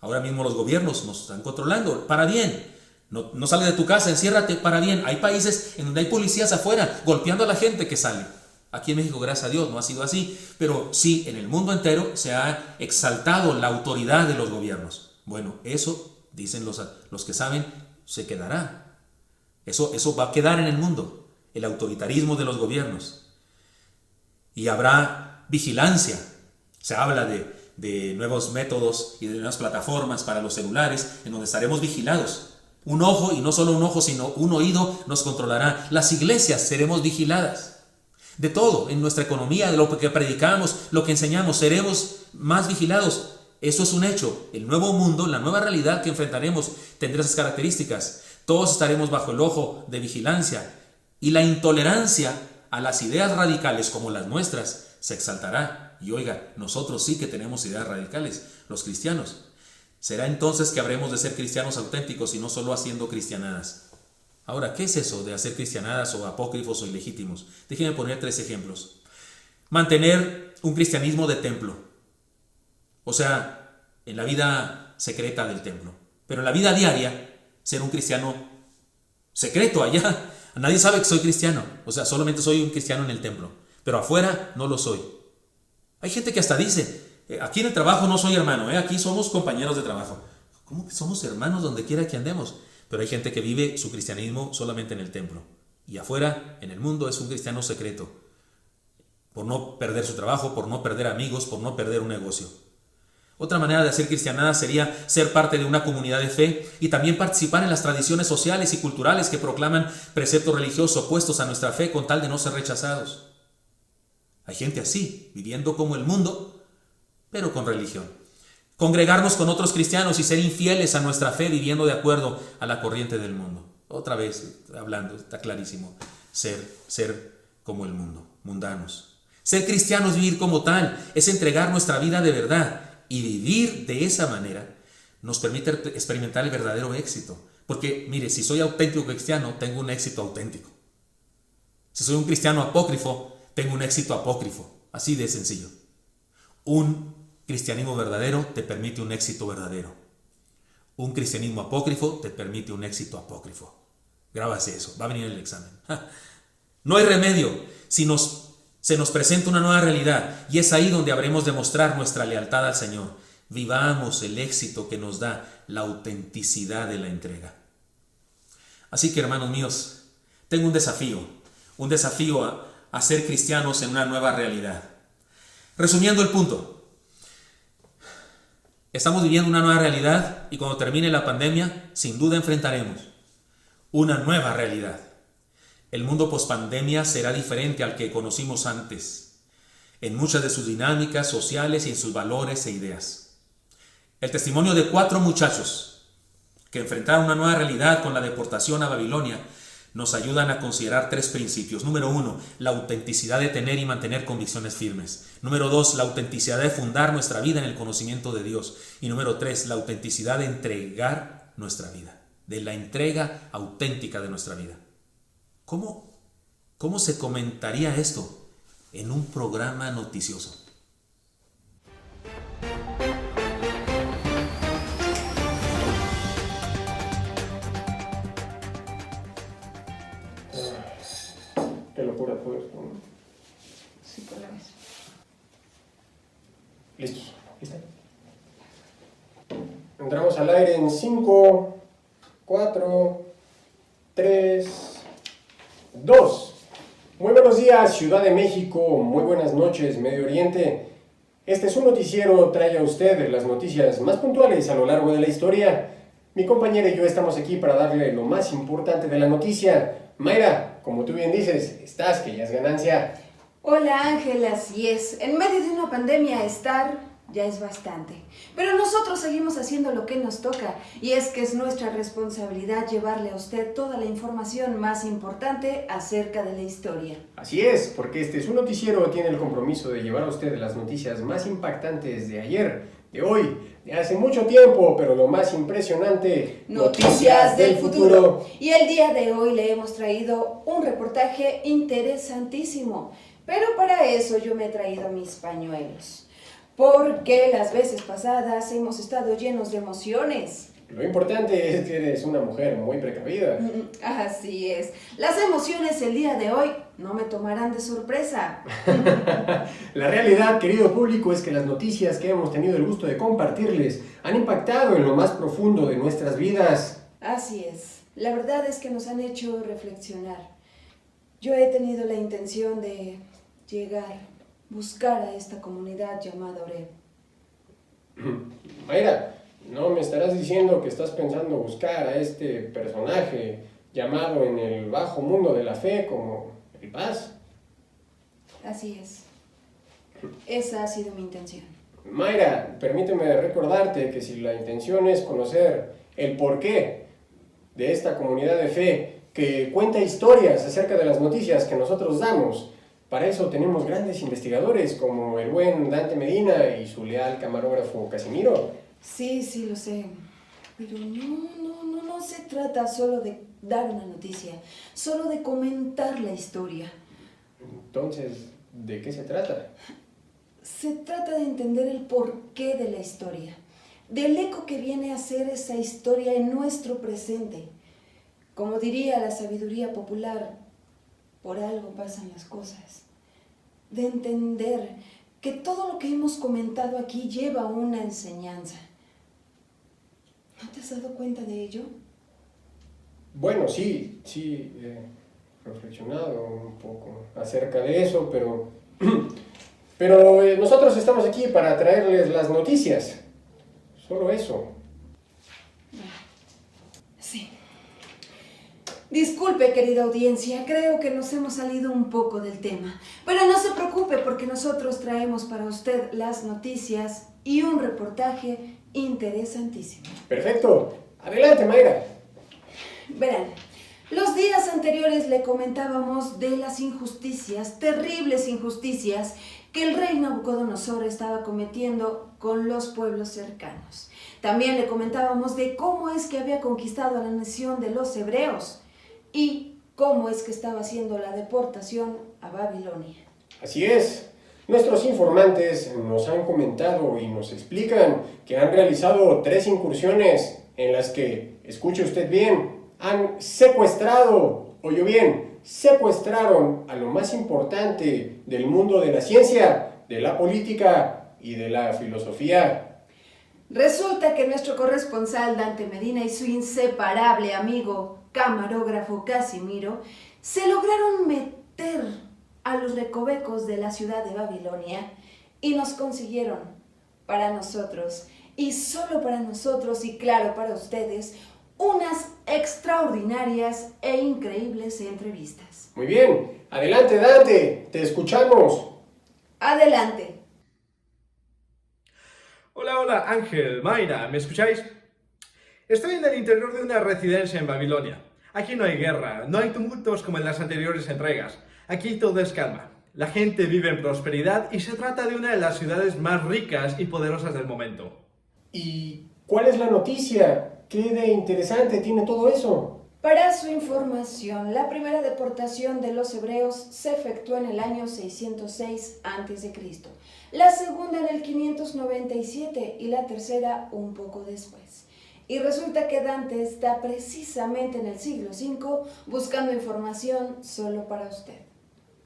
Ahora mismo los gobiernos nos están controlando para bien. No sales de tu casa, enciérrate para bien. Hay países en donde hay policías afuera golpeando a la gente que sale. Aquí en México, gracias a Dios, no ha sido así. Pero sí, en el mundo entero se ha exaltado la autoridad de los gobiernos. Bueno, eso, dicen los que saben, se quedará. Eso va a quedar en el mundo, el autoritarismo de los gobiernos. Y habrá vigilancia. Se habla de nuevos métodos y de nuevas plataformas para los celulares en donde estaremos vigilados. Un ojo, y no solo un ojo, sino un oído nos controlará. Las iglesias seremos vigiladas. De todo, en nuestra economía, de lo que predicamos, lo que enseñamos, seremos más vigilados. Eso es un hecho. El nuevo mundo, la nueva realidad que enfrentaremos tendrá esas características. Todos estaremos bajo el ojo de vigilancia. Y la intolerancia a las ideas radicales como las nuestras se exaltará. Y oiga, nosotros sí que tenemos ideas radicales, los cristianos. Será entonces que habremos de ser cristianos auténticos y no solo haciendo cristianadas. Ahora, ¿qué es eso de hacer cristianadas o apócrifos o ilegítimos? Déjenme poner 3 ejemplos. Mantener un cristianismo de templo. O sea, en la vida secreta del templo. Pero en la vida diaria, ser un cristiano secreto allá. Nadie sabe que soy cristiano. O sea, solamente soy un cristiano en el templo. Pero afuera no lo soy. Hay gente que hasta dice, aquí en el trabajo no soy hermano, aquí somos compañeros de trabajo. ¿Cómo que somos hermanos donde quiera que andemos? Pero hay gente que vive su cristianismo solamente en el templo. Y afuera, en el mundo, es un cristiano secreto. Por no perder su trabajo, por no perder amigos, por no perder un negocio. Otra manera de hacer cristianada sería ser parte de una comunidad de fe y también participar en las tradiciones sociales y culturales que proclaman preceptos religiosos opuestos a nuestra fe con tal de no ser rechazados. Hay gente así, viviendo como el mundo, pero con religión. Congregarnos con otros cristianos y ser infieles a nuestra fe viviendo de acuerdo a la corriente del mundo. Otra vez, hablando, está clarísimo, ser como el mundo, mundanos. Ser cristiano es vivir como tal, es entregar nuestra vida de verdad. Y vivir de esa manera nos permite experimentar el verdadero éxito. Porque, mire, si soy auténtico cristiano, tengo un éxito auténtico. Si soy un cristiano apócrifo, tengo un éxito apócrifo. Así de sencillo. Un cristianismo verdadero te permite un éxito verdadero. Un cristianismo apócrifo te permite un éxito apócrifo. Grábase eso, va a venir el examen. No hay remedio si se nos presenta una nueva realidad, y es ahí donde habremos de mostrar nuestra lealtad al Señor. Vivamos el éxito que nos da la autenticidad de la entrega. Así que, hermanos míos, tengo un desafío a ser cristianos en una nueva realidad. Resumiendo el punto, estamos viviendo una nueva realidad y cuando termine la pandemia, sin duda enfrentaremos una nueva realidad. El mundo pospandemia será diferente al que conocimos antes, en muchas de sus dinámicas sociales y en sus valores e ideas. El testimonio de 4 muchachos que enfrentaron una nueva realidad con la deportación a Babilonia nos ayudan a considerar 3 principios. Número 1, la autenticidad de tener y mantener convicciones firmes. Número 2, la autenticidad de fundar nuestra vida en el conocimiento de Dios. Y número 3, la autenticidad de entregar nuestra vida, de la entrega auténtica de nuestra vida. ¿Cómo se comentaría esto en un programa noticioso? Qué locura todo esto, ¿no? Sí, con la vez. ¿Listos? ¿Lista? Entramos al aire en 5, 4, 3, 2. Muy buenos días, Ciudad de México. Muy buenas noches, Medio Oriente. Este es un noticiero, trae a usted las noticias más puntuales a lo largo de la historia. Mi compañera y yo estamos aquí para darle lo más importante de la noticia. Mayra, como tú bien dices, estás, que ya es ganancia. Hola Ángel, así es. En medio de una pandemia estar ya es bastante. Pero nosotros seguimos haciendo lo que nos toca. Y es que es nuestra responsabilidad llevarle a usted toda la información más importante acerca de la historia. Así es, porque este es un noticiero, tiene el compromiso de llevar a usted las noticias más impactantes de ayer, de hoy, de hace mucho tiempo, pero lo más impresionante, Noticias del futuro. Y el día de hoy le hemos traído un reportaje interesantísimo, pero para eso yo me he traído mis pañuelos, porque las veces pasadas hemos estado llenos de emociones. Lo importante es que eres una mujer muy precavida. Así es. Las emociones el día de hoy no me tomarán de sorpresa. La realidad, querido público, es que las noticias que hemos tenido el gusto de compartirles han impactado en lo más profundo de nuestras vidas. Así es. La verdad es que nos han hecho reflexionar. Yo he tenido la intención de llegar, buscar a esta comunidad llamada Oreb. Mayra, ¿no me estarás diciendo que estás pensando buscar a este personaje llamado en el bajo mundo de la fe como el Paz? Así es. Esa ha sido mi intención. Mayra, permíteme recordarte que si la intención es conocer el porqué de esta comunidad de fe que cuenta historias acerca de las noticias que nosotros damos, para eso tenemos grandes investigadores como el buen Dante Medina y su leal camarógrafo Casimiro. Sí, lo sé. Pero no se trata solo de dar una noticia, solo de comentar la historia. Entonces, ¿de qué se trata? Se trata de entender el porqué de la historia, del eco que viene a ser esa historia en nuestro presente. Como diría la sabiduría popular, por algo pasan las cosas. De entender que todo lo que hemos comentado aquí lleva una enseñanza. ¿No te has dado cuenta de ello? Bueno, sí, he reflexionado un poco acerca de eso, pero nosotros estamos aquí para traerles las noticias. Solo eso. Sí. Disculpe, querida audiencia, creo que nos hemos salido un poco del tema. Pero no se preocupe porque nosotros traemos para usted las noticias y un reportaje interesantísimo. Perfecto. Adelante, Mayra. Verán, los días anteriores le comentábamos de las injusticias, terribles injusticias, que el rey Nabucodonosor estaba cometiendo con los pueblos cercanos. También le comentábamos de cómo es que había conquistado a la nación de los hebreos y cómo es que estaba haciendo la deportación a Babilonia. Así es. Nuestros informantes nos han comentado y nos explican que han realizado 3 incursiones en las que, escuche usted bien, han secuestrado, oyó bien, secuestraron a lo más importante del mundo de la ciencia, de la política y de la filosofía. Resulta que nuestro corresponsal Dante Medina y su inseparable amigo camarógrafo Casimiro se lograron meter a los recovecos de la ciudad de Babilonia y nos consiguieron para nosotros, y solo para nosotros y claro para ustedes, unas extraordinarias e increíbles entrevistas. Muy bien, adelante Dante, te escuchamos. Adelante. Hola Ángel, Mayra, ¿me escucháis? Estoy en el interior de una residencia en Babilonia. Aquí no hay guerra, no hay tumultos como en las anteriores entregas. Aquí todo es calma. La gente vive en prosperidad y se trata de una de las ciudades más ricas y poderosas del momento. ¿Y cuál es la noticia? ¿Qué de interesante tiene todo eso? Para su información, la primera deportación de los hebreos se efectuó en el año 606 a.C., la segunda en el 597 y la tercera un poco después. Y resulta que Dante está precisamente en el siglo V buscando información solo para usted.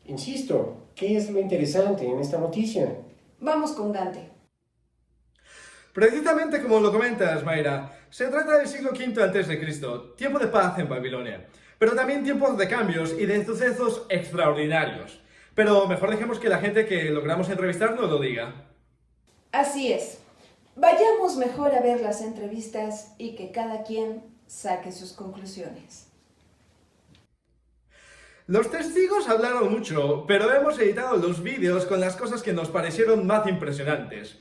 Insisto, ¿qué es lo interesante en esta noticia? Vamos con Dante. Precisamente como lo comentas, Mayra, se trata del siglo V a.C., tiempo de paz en Babilonia, pero también tiempos de cambios y de sucesos extraordinarios. Pero mejor dejemos que la gente que logramos entrevistar nos lo diga. Así es. Vayamos mejor a ver las entrevistas y que cada quien saque sus conclusiones. Los testigos hablaron mucho, pero hemos editado los vídeos con las cosas que nos parecieron más impresionantes.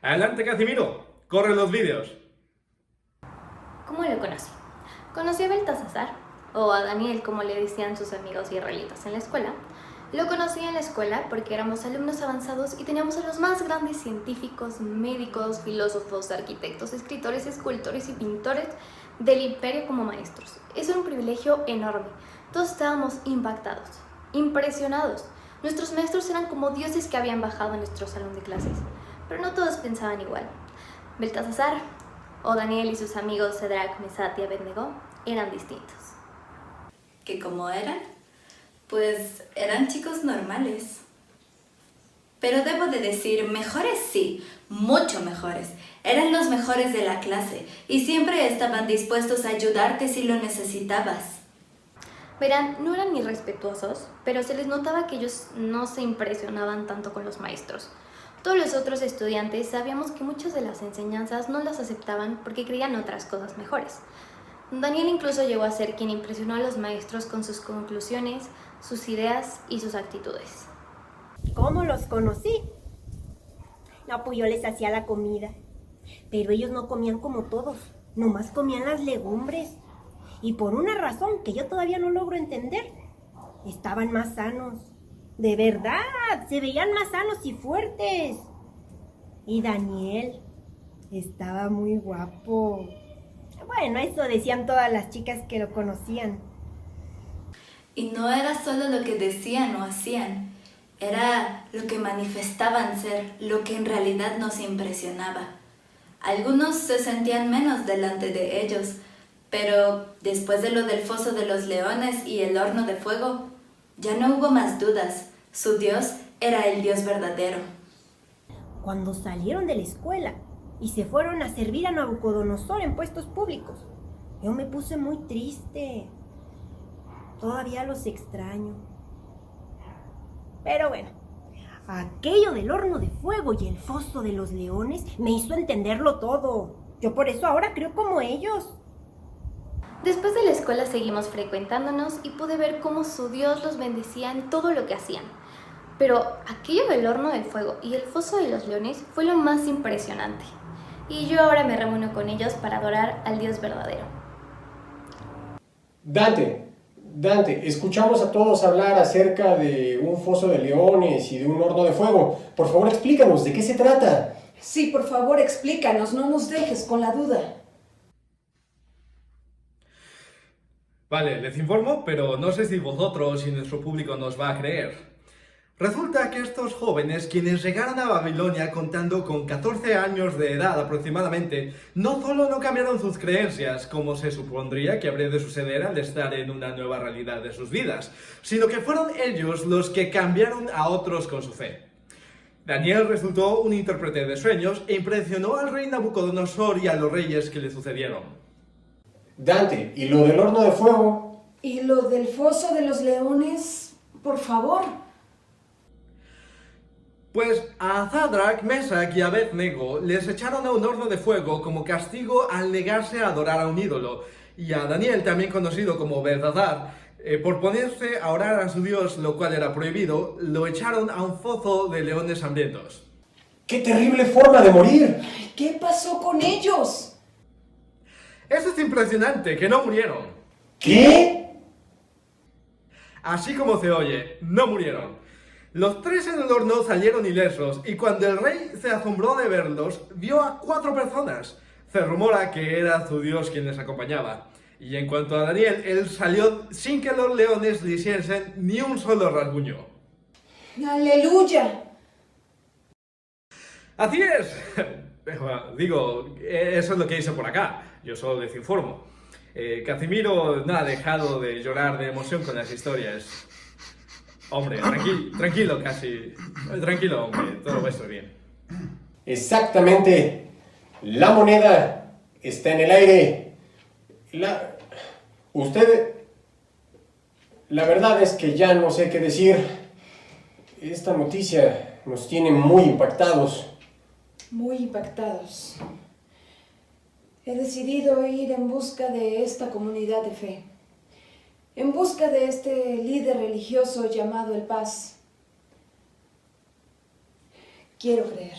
Adelante, Casimiro, corre los vídeos. ¿Cómo lo conocí? Conocí a Beltasazar, o a Daniel como le decían sus amigos israelitas en la escuela, Lo conocí en la escuela porque éramos alumnos avanzados y teníamos a los más grandes científicos, médicos, filósofos, arquitectos, escritores, escultores y pintores del imperio como maestros. Eso era un privilegio enorme. Todos estábamos impactados, impresionados. Nuestros maestros eran como dioses que habían bajado a nuestro salón de clases, pero no todos pensaban igual. Beltasazar o Daniel y sus amigos Sadrach, Mesach y Abednego eran distintos. ¿Que cómo eran? Pues eran chicos normales. Pero debo de decir, mejores sí, mucho mejores. Eran los mejores de la clase y siempre estaban dispuestos a ayudarte si lo necesitabas. Verán, no eran irrespetuosos, pero se les notaba que ellos no se impresionaban tanto con los maestros. Todos los otros estudiantes sabíamos que muchas de las enseñanzas no las aceptaban porque creían otras cosas mejores. Daniel incluso llegó a ser quien impresionó a los maestros con sus conclusiones, sus ideas y sus actitudes. ¿Cómo los conocí? No, pues yo les hacía la comida, pero ellos no comían como todos, nomás comían las legumbres. Y por una razón que yo todavía no logro entender, estaban más sanos. De verdad, se veían más sanos y fuertes. Y Daniel estaba muy guapo. Bueno, eso decían todas las chicas que lo conocían. Y no era solo lo que decían o hacían, era lo que manifestaban ser, lo que en realidad nos impresionaba. Algunos se sentían menos delante de ellos, pero después de lo del foso de los leones y el horno de fuego, ya no hubo más dudas. Su Dios era el Dios verdadero. Cuando salieron de la escuela y se fueron a servir a Nabucodonosor en puestos públicos, yo me puse muy triste. Todavía los extraño. Pero bueno, aquello del horno de fuego y el foso de los leones me hizo entenderlo todo. Yo por eso ahora creo como ellos. Después de la escuela seguimos frecuentándonos y pude ver cómo su Dios los bendecía en todo lo que hacían. Pero aquello del horno del fuego y el foso de los leones fue lo más impresionante. Y yo ahora me reúno con ellos para adorar al Dios verdadero. Dante, escuchamos a todos hablar acerca de un foso de leones y de un horno de fuego. Por favor, explícanos, ¿de qué se trata? Sí, por favor, explícanos, no nos dejes con la duda. Vale, les informo, pero no sé si vosotros y nuestro público nos va a creer. Resulta que estos jóvenes, quienes llegaron a Babilonia contando con 14 años de edad aproximadamente, no solo no cambiaron sus creencias, como se supondría que habría de suceder al estar en una nueva realidad de sus vidas, sino que fueron ellos los que cambiaron a otros con su fe. Daniel resultó un intérprete de sueños e impresionó al rey Nabucodonosor y a los reyes que le sucedieron. Dante, ¿y lo del horno de fuego? ¿Y lo del foso de los leones? Por favor. Pues a Sadrach, Mesach y Abednego les echaron a un horno de fuego como castigo al negarse a adorar a un ídolo, y a Daniel, también conocido como Beltasazar, por ponerse a orar a su Dios, lo cual era prohibido, lo echaron a un foso de leones hambrientos. ¡Qué terrible forma de morir! ¿Qué pasó con ellos? Eso es impresionante, que no murieron. ¿Qué? Así como se oye, no murieron. Los tres en el horno salieron ilesos, y cuando el rey se asombró de verlos, vio a 4 personas. Se rumora que era su Dios quien les acompañaba. Y en cuanto a Daniel, él salió sin que los leones le hiciesen ni un solo rasguño. ¡Aleluya! ¡Así es! Digo, eso es lo que hice por acá. Yo solo les informo. Casimiro no ha dejado de llorar de emoción con las historias. Hombre, tranquilo, casi. Tranquilo, hombre, todo va a estar bien. Exactamente. La moneda está en el aire. La verdad es que ya no sé qué decir. Esta noticia nos tiene muy impactados. Muy impactados. He decidido ir en busca de esta comunidad de fe. En busca de este líder religioso llamado el Paz. Quiero creer.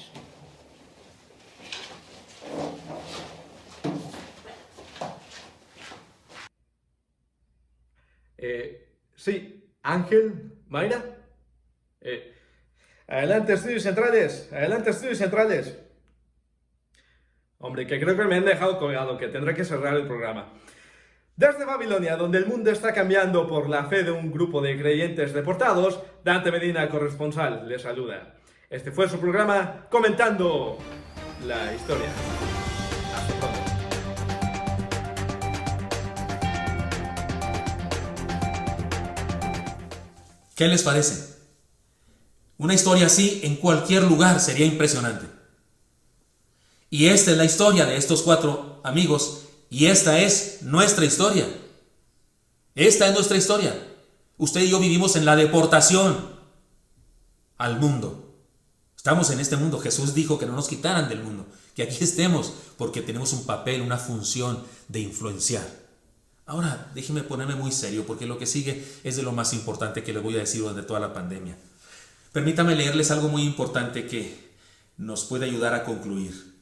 Sí, Ángel, Mayra. Adelante, estudios centrales. Adelante, estudios centrales. Hombre, que creo que me han dejado colgado, que tendré que cerrar el programa. Desde Babilonia, donde el mundo está cambiando por la fe de un grupo de creyentes deportados, Dante Medina, corresponsal, les saluda. Este fue su programa Comentando la Historia. Hasta pronto. ¿Qué les parece? Una historia así en cualquier lugar sería impresionante. Y esta es la historia de estos 4 amigos, y esta es nuestra historia. Esta es nuestra historia. Usted y yo vivimos en la deportación al mundo. Estamos en este mundo. Jesús dijo que no nos quitaran del mundo, que aquí estemos, porque tenemos un papel, una función de influenciar. Ahora, déjeme ponerme muy serio, porque lo que sigue es de lo más importante que les voy a decir durante toda la pandemia. Permítame leerles algo muy importante que nos puede ayudar a concluir.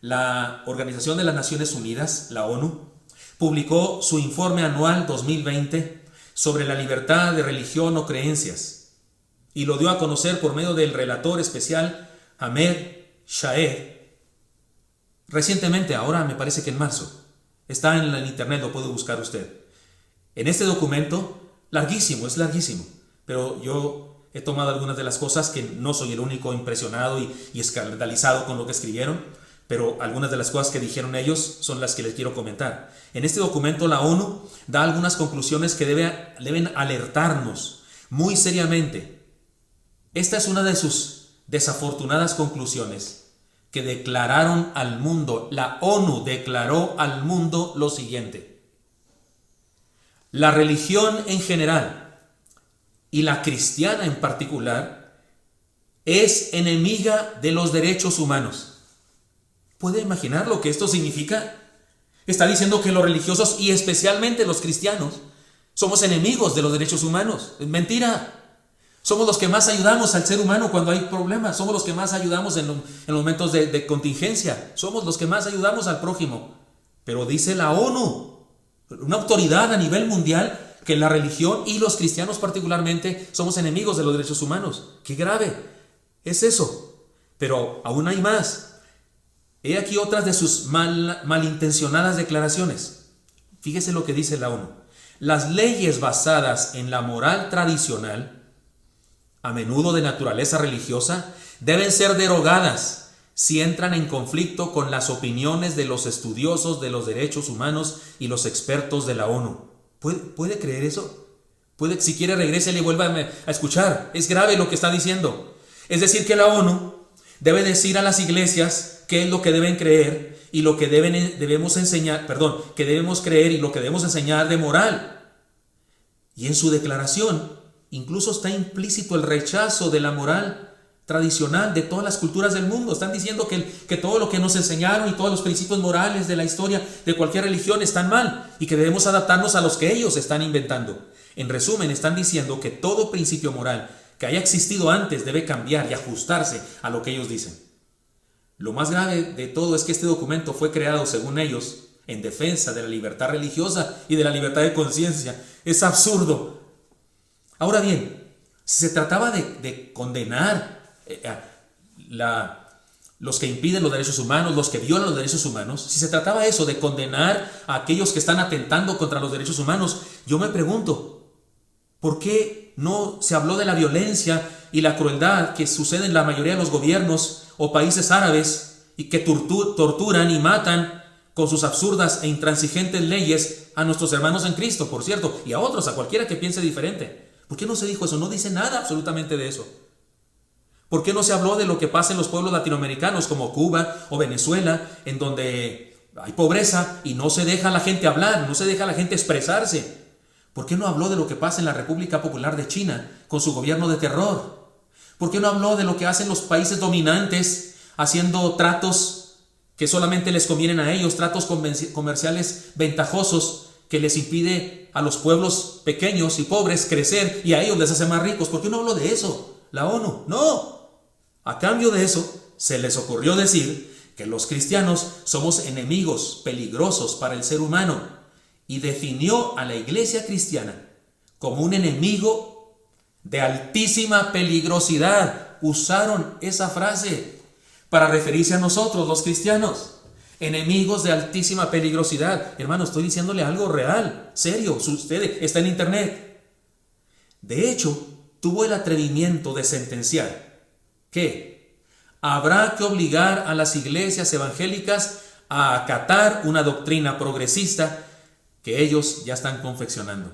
La Organización de las Naciones Unidas, la ONU, publicó su informe anual 2020 sobre la libertad de religión o creencias y lo dio a conocer por medio del relator especial Ahmed Shaheed recientemente, ahora me parece que en marzo. Está en el internet, lo puede buscar usted. En este documento, es larguísimo, pero yo he tomado algunas de las cosas que no soy el único impresionado y escandalizado con lo que escribieron, pero algunas de las cosas que dijeron ellos son las que les quiero comentar. En este documento la ONU da algunas conclusiones que deben alertarnos muy seriamente. Esta es una de sus desafortunadas conclusiones que declararon al mundo. La ONU declaró al mundo lo siguiente: la religión en general y la cristiana en particular es enemiga de los derechos humanos. ¿Puede imaginar lo que esto significa? Está diciendo que los religiosos y especialmente los cristianos somos enemigos de los derechos humanos. Es mentira. Somos los que más ayudamos al ser humano cuando hay problemas. Somos los que más ayudamos en los momentos de contingencia. Somos los que más ayudamos al prójimo. Pero dice la ONU, una autoridad a nivel mundial, que la religión y los cristianos particularmente somos enemigos de los derechos humanos. ¡Qué grave es eso! Pero aún hay más. He aquí otras de sus malintencionadas declaraciones. Fíjese lo que dice la ONU. Las leyes basadas en la moral tradicional, a menudo de naturaleza religiosa, deben ser derogadas si entran en conflicto con las opiniones de los estudiosos de los derechos humanos y los expertos de la ONU. ¿Puede creer eso? Si quiere, regrésele y vuelva a escuchar. Es grave lo que está diciendo. Es decir, que la ONU debe decir a las iglesias qué es lo que deben creer y lo que debemos creer y lo que debemos enseñar de moral. Y en su declaración incluso está implícito el rechazo de la moral tradicional de todas las culturas del mundo. Están diciendo que todo lo que nos enseñaron y todos los principios morales de la historia de cualquier religión están mal y que debemos adaptarnos a los que ellos están inventando. En resumen, están diciendo que todo principio moral que haya existido antes debe cambiar y ajustarse a lo que ellos dicen. Lo más grave de todo es que este documento fue creado, según ellos, en defensa de la libertad religiosa y de la libertad de conciencia. Es absurdo. Ahora bien, si se trataba de condenar los que impiden los derechos humanos, los que violan los derechos humanos, si se trataba eso, de condenar a aquellos que están atentando contra los derechos humanos, yo me pregunto, ¿por qué no se habló de la violencia y la crueldad que sucede en la mayoría de los gobiernos o países árabes y que torturan y matan con sus absurdas e intransigentes leyes a nuestros hermanos en Cristo, por cierto, y a otros, a cualquiera que piense diferente? ¿Por qué no se dijo eso? No dice nada absolutamente de eso. ¿Por qué no se habló de lo que pasa en los pueblos latinoamericanos como Cuba o Venezuela, en donde hay pobreza y no se deja a la gente hablar, no se deja a la gente expresarse? ¿Por qué no habló de lo que pasa en la República Popular de China con su gobierno de terror? ¿Por qué no habló de lo que hacen los países dominantes haciendo tratos que solamente les convienen a ellos, tratos comerciales ventajosos que les impide a los pueblos pequeños y pobres crecer y a ellos les hace más ricos? ¿Por qué no habló de eso la ONU? No. A cambio de eso, se les ocurrió decir que los cristianos somos enemigos peligrosos para el ser humano y definió a la iglesia cristiana como un enemigo de altísima peligrosidad. Usaron esa frase para referirse a nosotros, los cristianos. Enemigos de altísima peligrosidad. Hermano, estoy diciéndole algo real, serio, sucede, está en internet. De hecho, tuvo el atrevimiento de sentenciar que habrá que obligar a las iglesias evangélicas a acatar una doctrina progresista que ellos ya están confeccionando.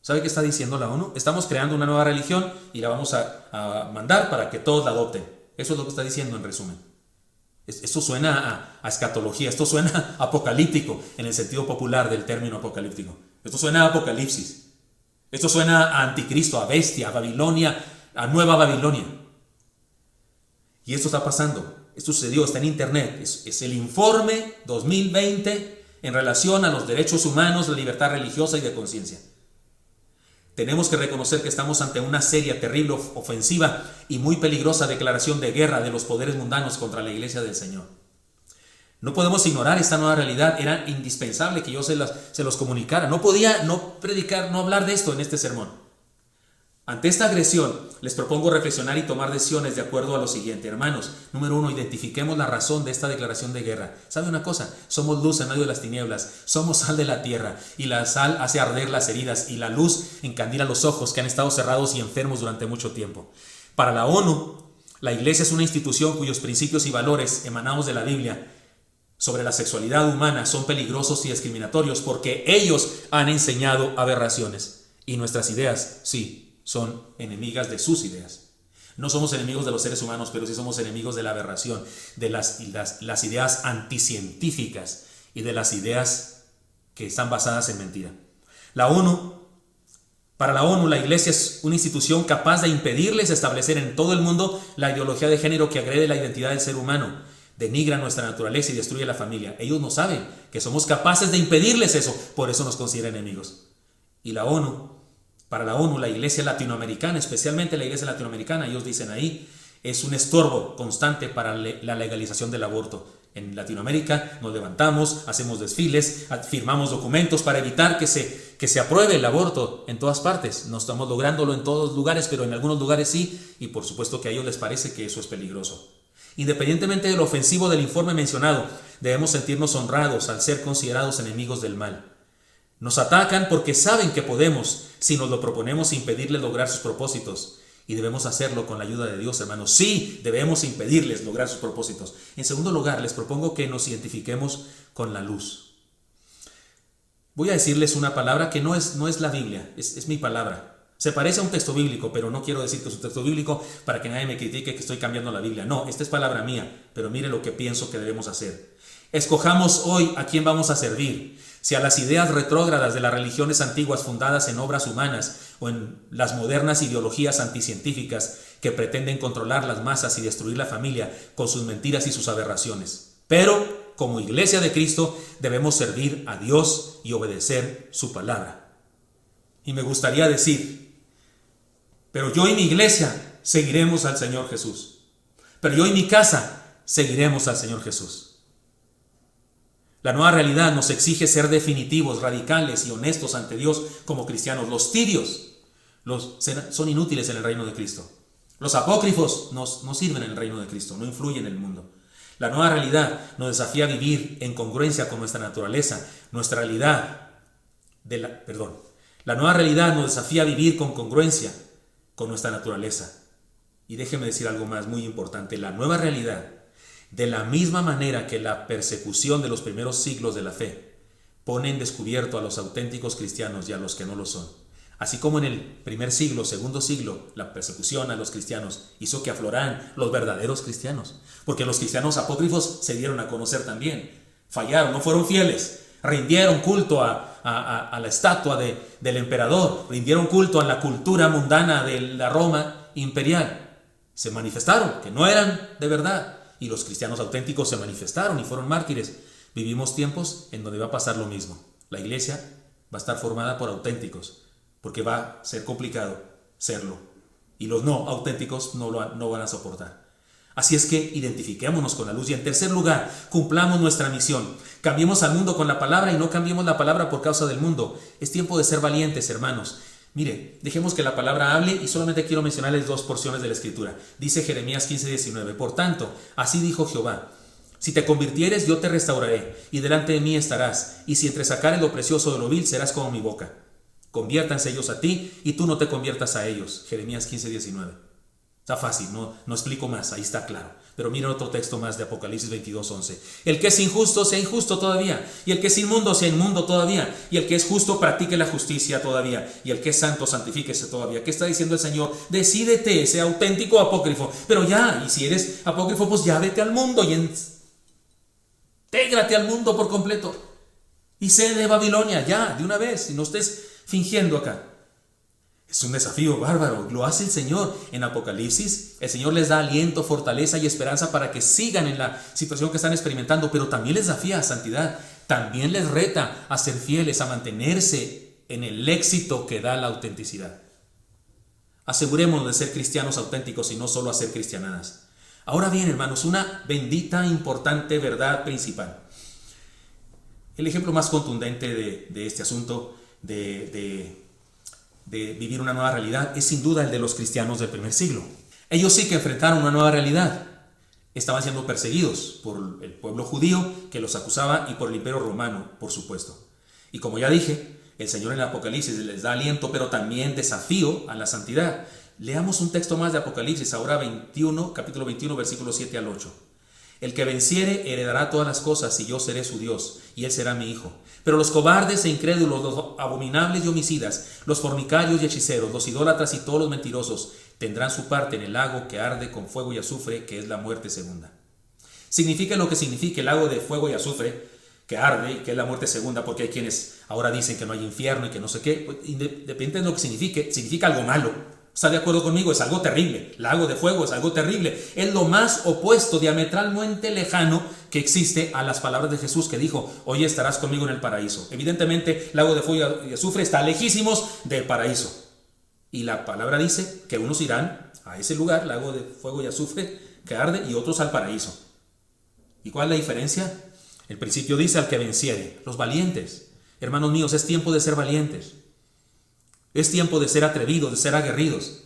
¿Sabe qué está diciendo la ONU? Estamos creando una nueva religión y la vamos a mandar para que todos la adopten. Eso es lo que está diciendo en resumen. Esto suena a escatología, esto suena apocalíptico en el sentido popular del término apocalíptico. Esto suena a apocalipsis. Esto suena a anticristo, a bestia, a Babilonia, a nueva Babilonia. Y esto está pasando. Esto sucedió, está en internet. Es el informe 2020 en relación a los derechos humanos, la libertad religiosa y de conciencia. Tenemos que reconocer que estamos ante una seria, terrible, ofensiva y muy peligrosa declaración de guerra de los poderes mundanos contra la iglesia del Señor. No podemos ignorar esta nueva realidad. Era indispensable que yo se los comunicara. No podía no predicar, no hablar de esto en este sermón. Ante esta agresión, les propongo reflexionar y tomar decisiones de acuerdo a lo siguiente. Hermanos, número 1, identifiquemos la razón de esta declaración de guerra. ¿Sabe una cosa? Somos luz en medio de las tinieblas, somos sal de la tierra, y la sal hace arder las heridas, y la luz encandila los ojos que han estado cerrados y enfermos durante mucho tiempo. Para la ONU, la iglesia es una institución cuyos principios y valores emanados de la Biblia sobre la sexualidad humana son peligrosos y discriminatorios porque ellos han enseñado aberraciones. Y nuestras ideas, sí, son enemigas de sus ideas. No somos enemigos de los seres humanos, pero sí somos enemigos de la aberración, de las ideas anticientíficas y de las ideas que están basadas en mentira. Para la ONU, la iglesia es una institución capaz de impedirles establecer en todo el mundo la ideología de género que agrede la identidad del ser humano, denigra nuestra naturaleza y destruye la familia. Ellos no saben que somos capaces de impedirles eso, por eso nos consideran enemigos. Y para la ONU, la iglesia latinoamericana, especialmente la iglesia latinoamericana, ellos dicen ahí, es un estorbo constante para la legalización del aborto. En Latinoamérica nos levantamos, hacemos desfiles, firmamos documentos para evitar que se apruebe el aborto en todas partes. No estamos lográndolo en todos los lugares, pero en algunos lugares sí, y por supuesto que a ellos les parece que eso es peligroso. Independientemente de lo ofensivo del informe mencionado, debemos sentirnos honrados al ser considerados enemigos del mal. Nos atacan porque saben que podemos, si nos lo proponemos, impedirles lograr sus propósitos. Y debemos hacerlo con la ayuda de Dios, hermanos. Sí, debemos impedirles lograr sus propósitos. En segundo lugar, les propongo que nos identifiquemos con la luz. Voy a decirles una palabra que no es la Biblia, es mi palabra. Se parece a un texto bíblico, pero no quiero decir que es un texto bíblico para que nadie me critique que estoy cambiando la Biblia. No, esta es palabra mía, pero mire lo que pienso que debemos hacer. Escojamos hoy a quién vamos a servir. Si a las ideas retrógradas de las religiones antiguas fundadas en obras humanas o en las modernas ideologías anticientíficas que pretenden controlar las masas y destruir la familia con sus mentiras y sus aberraciones. Pero, como iglesia de Cristo, debemos servir a Dios y obedecer su palabra. Y me gustaría decir, pero yo y mi iglesia seguiremos al Señor Jesús. Pero yo y mi casa seguiremos al Señor Jesús. La nueva realidad nos exige ser definitivos, radicales y honestos ante Dios como cristianos. Los tibios son inútiles en el reino de Cristo. Los apócrifos no sirven en el reino de Cristo, no influyen en el mundo. La nueva realidad nos desafía a vivir en congruencia con nuestra naturaleza. La nueva realidad nos desafía a vivir con congruencia con nuestra naturaleza. Y déjeme decir algo más muy importante. La nueva realidad, de la misma manera que la persecución de los primeros siglos de la fe pone en descubierto a los auténticos cristianos y a los que no lo son, así como en el primer siglo, segundo siglo, la persecución a los cristianos hizo que afloraran los verdaderos cristianos, porque los cristianos apócrifos se dieron a conocer también, fallaron, no fueron fieles, rindieron culto a la estatua del emperador, rindieron culto a la cultura mundana de la Roma imperial, se manifestaron que no eran de verdad. Y los cristianos auténticos se manifestaron y fueron mártires. Vivimos tiempos en donde va a pasar lo mismo. La iglesia va a estar formada por auténticos, porque va a ser complicado serlo. Y los no auténticos no van a soportar. Así es que identifiquémonos con la luz. Y en tercer lugar, cumplamos nuestra misión. Cambiemos al mundo con la palabra y no cambiemos la palabra por causa del mundo. Es tiempo de ser valientes, hermanos. Mire, dejemos que la palabra hable y solamente quiero mencionarles 2 porciones de la Escritura. Dice Jeremías 15:19, por tanto, así dijo Jehová, si te convirtieres yo te restauraré y delante de mí estarás, y si entresacares lo precioso de lo vil serás como mi boca. Conviértanse ellos a ti y tú no te conviertas a ellos. Jeremías 15:19. Está fácil, no explico más, ahí está claro. Pero miren otro texto más de Apocalipsis 22:11. El que es injusto sea injusto todavía, y el que es inmundo sea inmundo todavía, y el que es justo practique la justicia todavía, y el que es santo santifíquese todavía. ¿Qué está diciendo el Señor? Decídete, sea auténtico o apócrifo. Pero ya, y si eres apócrifo, pues ya vete al mundo y intégrate al mundo por completo. Y sé de Babilonia, ya, de una vez, y no estés fingiendo acá. Es un desafío bárbaro, lo hace el Señor en Apocalipsis. El Señor les da aliento, fortaleza y esperanza para que sigan en la situación que están experimentando, pero también les desafía a santidad, también les reta a ser fieles, a mantenerse en el éxito que da la autenticidad. Asegurémonos de ser cristianos auténticos y no solo hacer cristianadas. Ahora bien, hermanos, una bendita, importante verdad principal. El ejemplo más contundente de este asunto de vivir una nueva realidad es sin duda el de los cristianos del primer siglo. Ellos sí que enfrentaron una nueva realidad. Estaban siendo perseguidos por el pueblo judío que los acusaba y por el imperio romano, por supuesto. Y como ya dije, el Señor en el Apocalipsis les da aliento, pero también desafío a la santidad. Leamos un texto más de Apocalipsis, ahora capítulo 21, versículos 7 al 8. El que venciere heredará todas las cosas y yo seré su Dios y él será mi hijo. Pero los cobardes e incrédulos, los abominables y homicidas, los fornicarios y hechiceros, los idólatras y todos los mentirosos tendrán su parte en el lago que arde con fuego y azufre, que es la muerte segunda. Significa lo que signifique el lago de fuego y azufre que arde y que es la muerte segunda, porque hay quienes ahora dicen que no hay infierno y que no sé qué. Pues, independientemente de lo que signifique, significa algo malo. ¿Está de acuerdo conmigo? Es algo terrible. Lago de fuego es algo terrible. Es lo más opuesto, diametralmente lejano que existe a las palabras de Jesús que dijo, hoy estarás conmigo en el paraíso. Evidentemente, lago de fuego y azufre está lejísimos del paraíso. Y la palabra dice que unos irán a ese lugar, lago de fuego y azufre, que arde, y otros al paraíso. ¿Y cuál es la diferencia? El principio dice al que venciere, los valientes. Hermanos míos, es tiempo de ser valientes. Es tiempo de ser atrevidos, de ser aguerridos.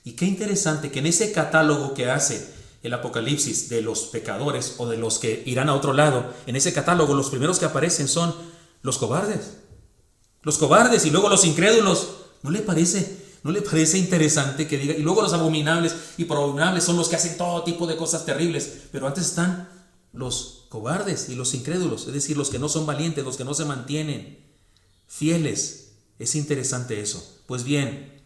Y qué interesante que en ese catálogo que hace el Apocalipsis de los pecadores o de los que irán a otro lado, en ese catálogo los primeros que aparecen son los cobardes. Los cobardes y luego los incrédulos. ¿No le parece interesante que diga? Y luego los abominables, y por abominables son los que hacen todo tipo de cosas terribles. Pero antes están los cobardes y los incrédulos, es decir, los que no son valientes, los que no se mantienen fieles. Es interesante eso. Pues bien,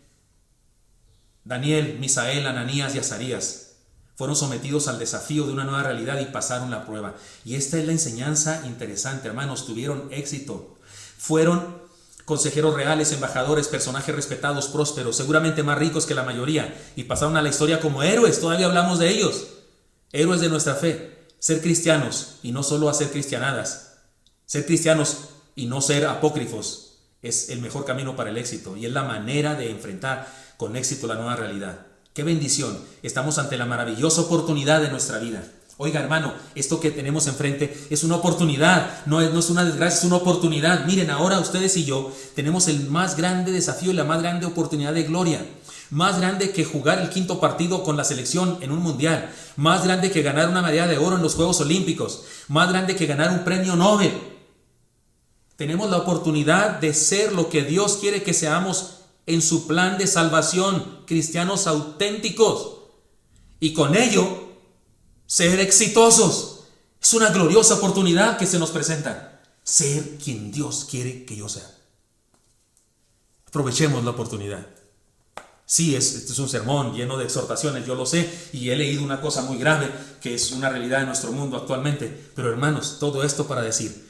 Daniel, Misael, Ananías y Azarías fueron sometidos al desafío de una nueva realidad y pasaron la prueba. Y esta es la enseñanza interesante, hermanos. Tuvieron éxito. Fueron consejeros reales, embajadores, personajes respetados, prósperos, seguramente más ricos que la mayoría, y pasaron a la historia como héroes. Todavía hablamos de ellos. Héroes de nuestra fe. Ser cristianos y no solo hacer cristianadas. Ser cristianos y no ser apócrifos es el mejor camino para el éxito y es la manera de enfrentar con éxito la nueva realidad. ¡Qué bendición! Estamos ante la maravillosa oportunidad de nuestra vida. Oiga, hermano, esto que tenemos enfrente es una oportunidad, no es una desgracia, es una oportunidad. Miren, ahora ustedes y yo tenemos el más grande desafío y la más grande oportunidad de gloria. Más grande que jugar el 5º partido con la selección en un mundial. Más grande que ganar una medalla de oro en los Juegos Olímpicos. Más grande que ganar un premio Nobel. Tenemos la oportunidad de ser lo que Dios quiere que seamos en su plan de salvación, cristianos auténticos. Y con ello, ser exitosos. Es una gloriosa oportunidad que se nos presenta. Ser quien Dios quiere que yo sea. Aprovechemos la oportunidad. Sí, este es un sermón lleno de exhortaciones, yo lo sé, y he leído una cosa muy grave que es una realidad en nuestro mundo actualmente. Pero hermanos, todo esto para decir,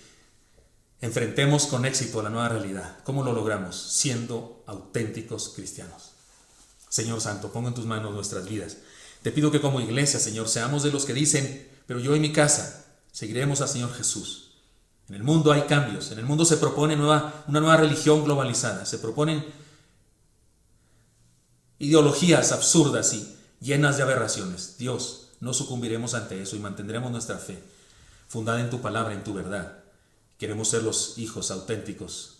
enfrentemos con éxito la nueva realidad. ¿Cómo lo logramos? Siendo auténticos cristianos. Señor Santo, pongo en tus manos nuestras vidas. Te pido que como iglesia, Señor, seamos de los que dicen, pero yo y mi casa seguiremos al Señor Jesús. En el mundo hay cambios, en el mundo se propone una nueva religión globalizada, se proponen ideologías absurdas y llenas de aberraciones. Dios, no sucumbiremos ante eso y mantendremos nuestra fe fundada en tu palabra, en tu verdad. Queremos ser los hijos auténticos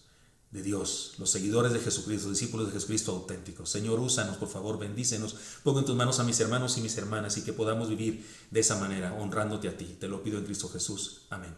de Dios, los seguidores de Jesucristo, discípulos de Jesucristo auténticos. Señor, úsanos, por favor, bendícenos. Pongo en tus manos a mis hermanos y mis hermanas y que podamos vivir de esa manera, honrándote a ti. Te lo pido en Cristo Jesús. Amén.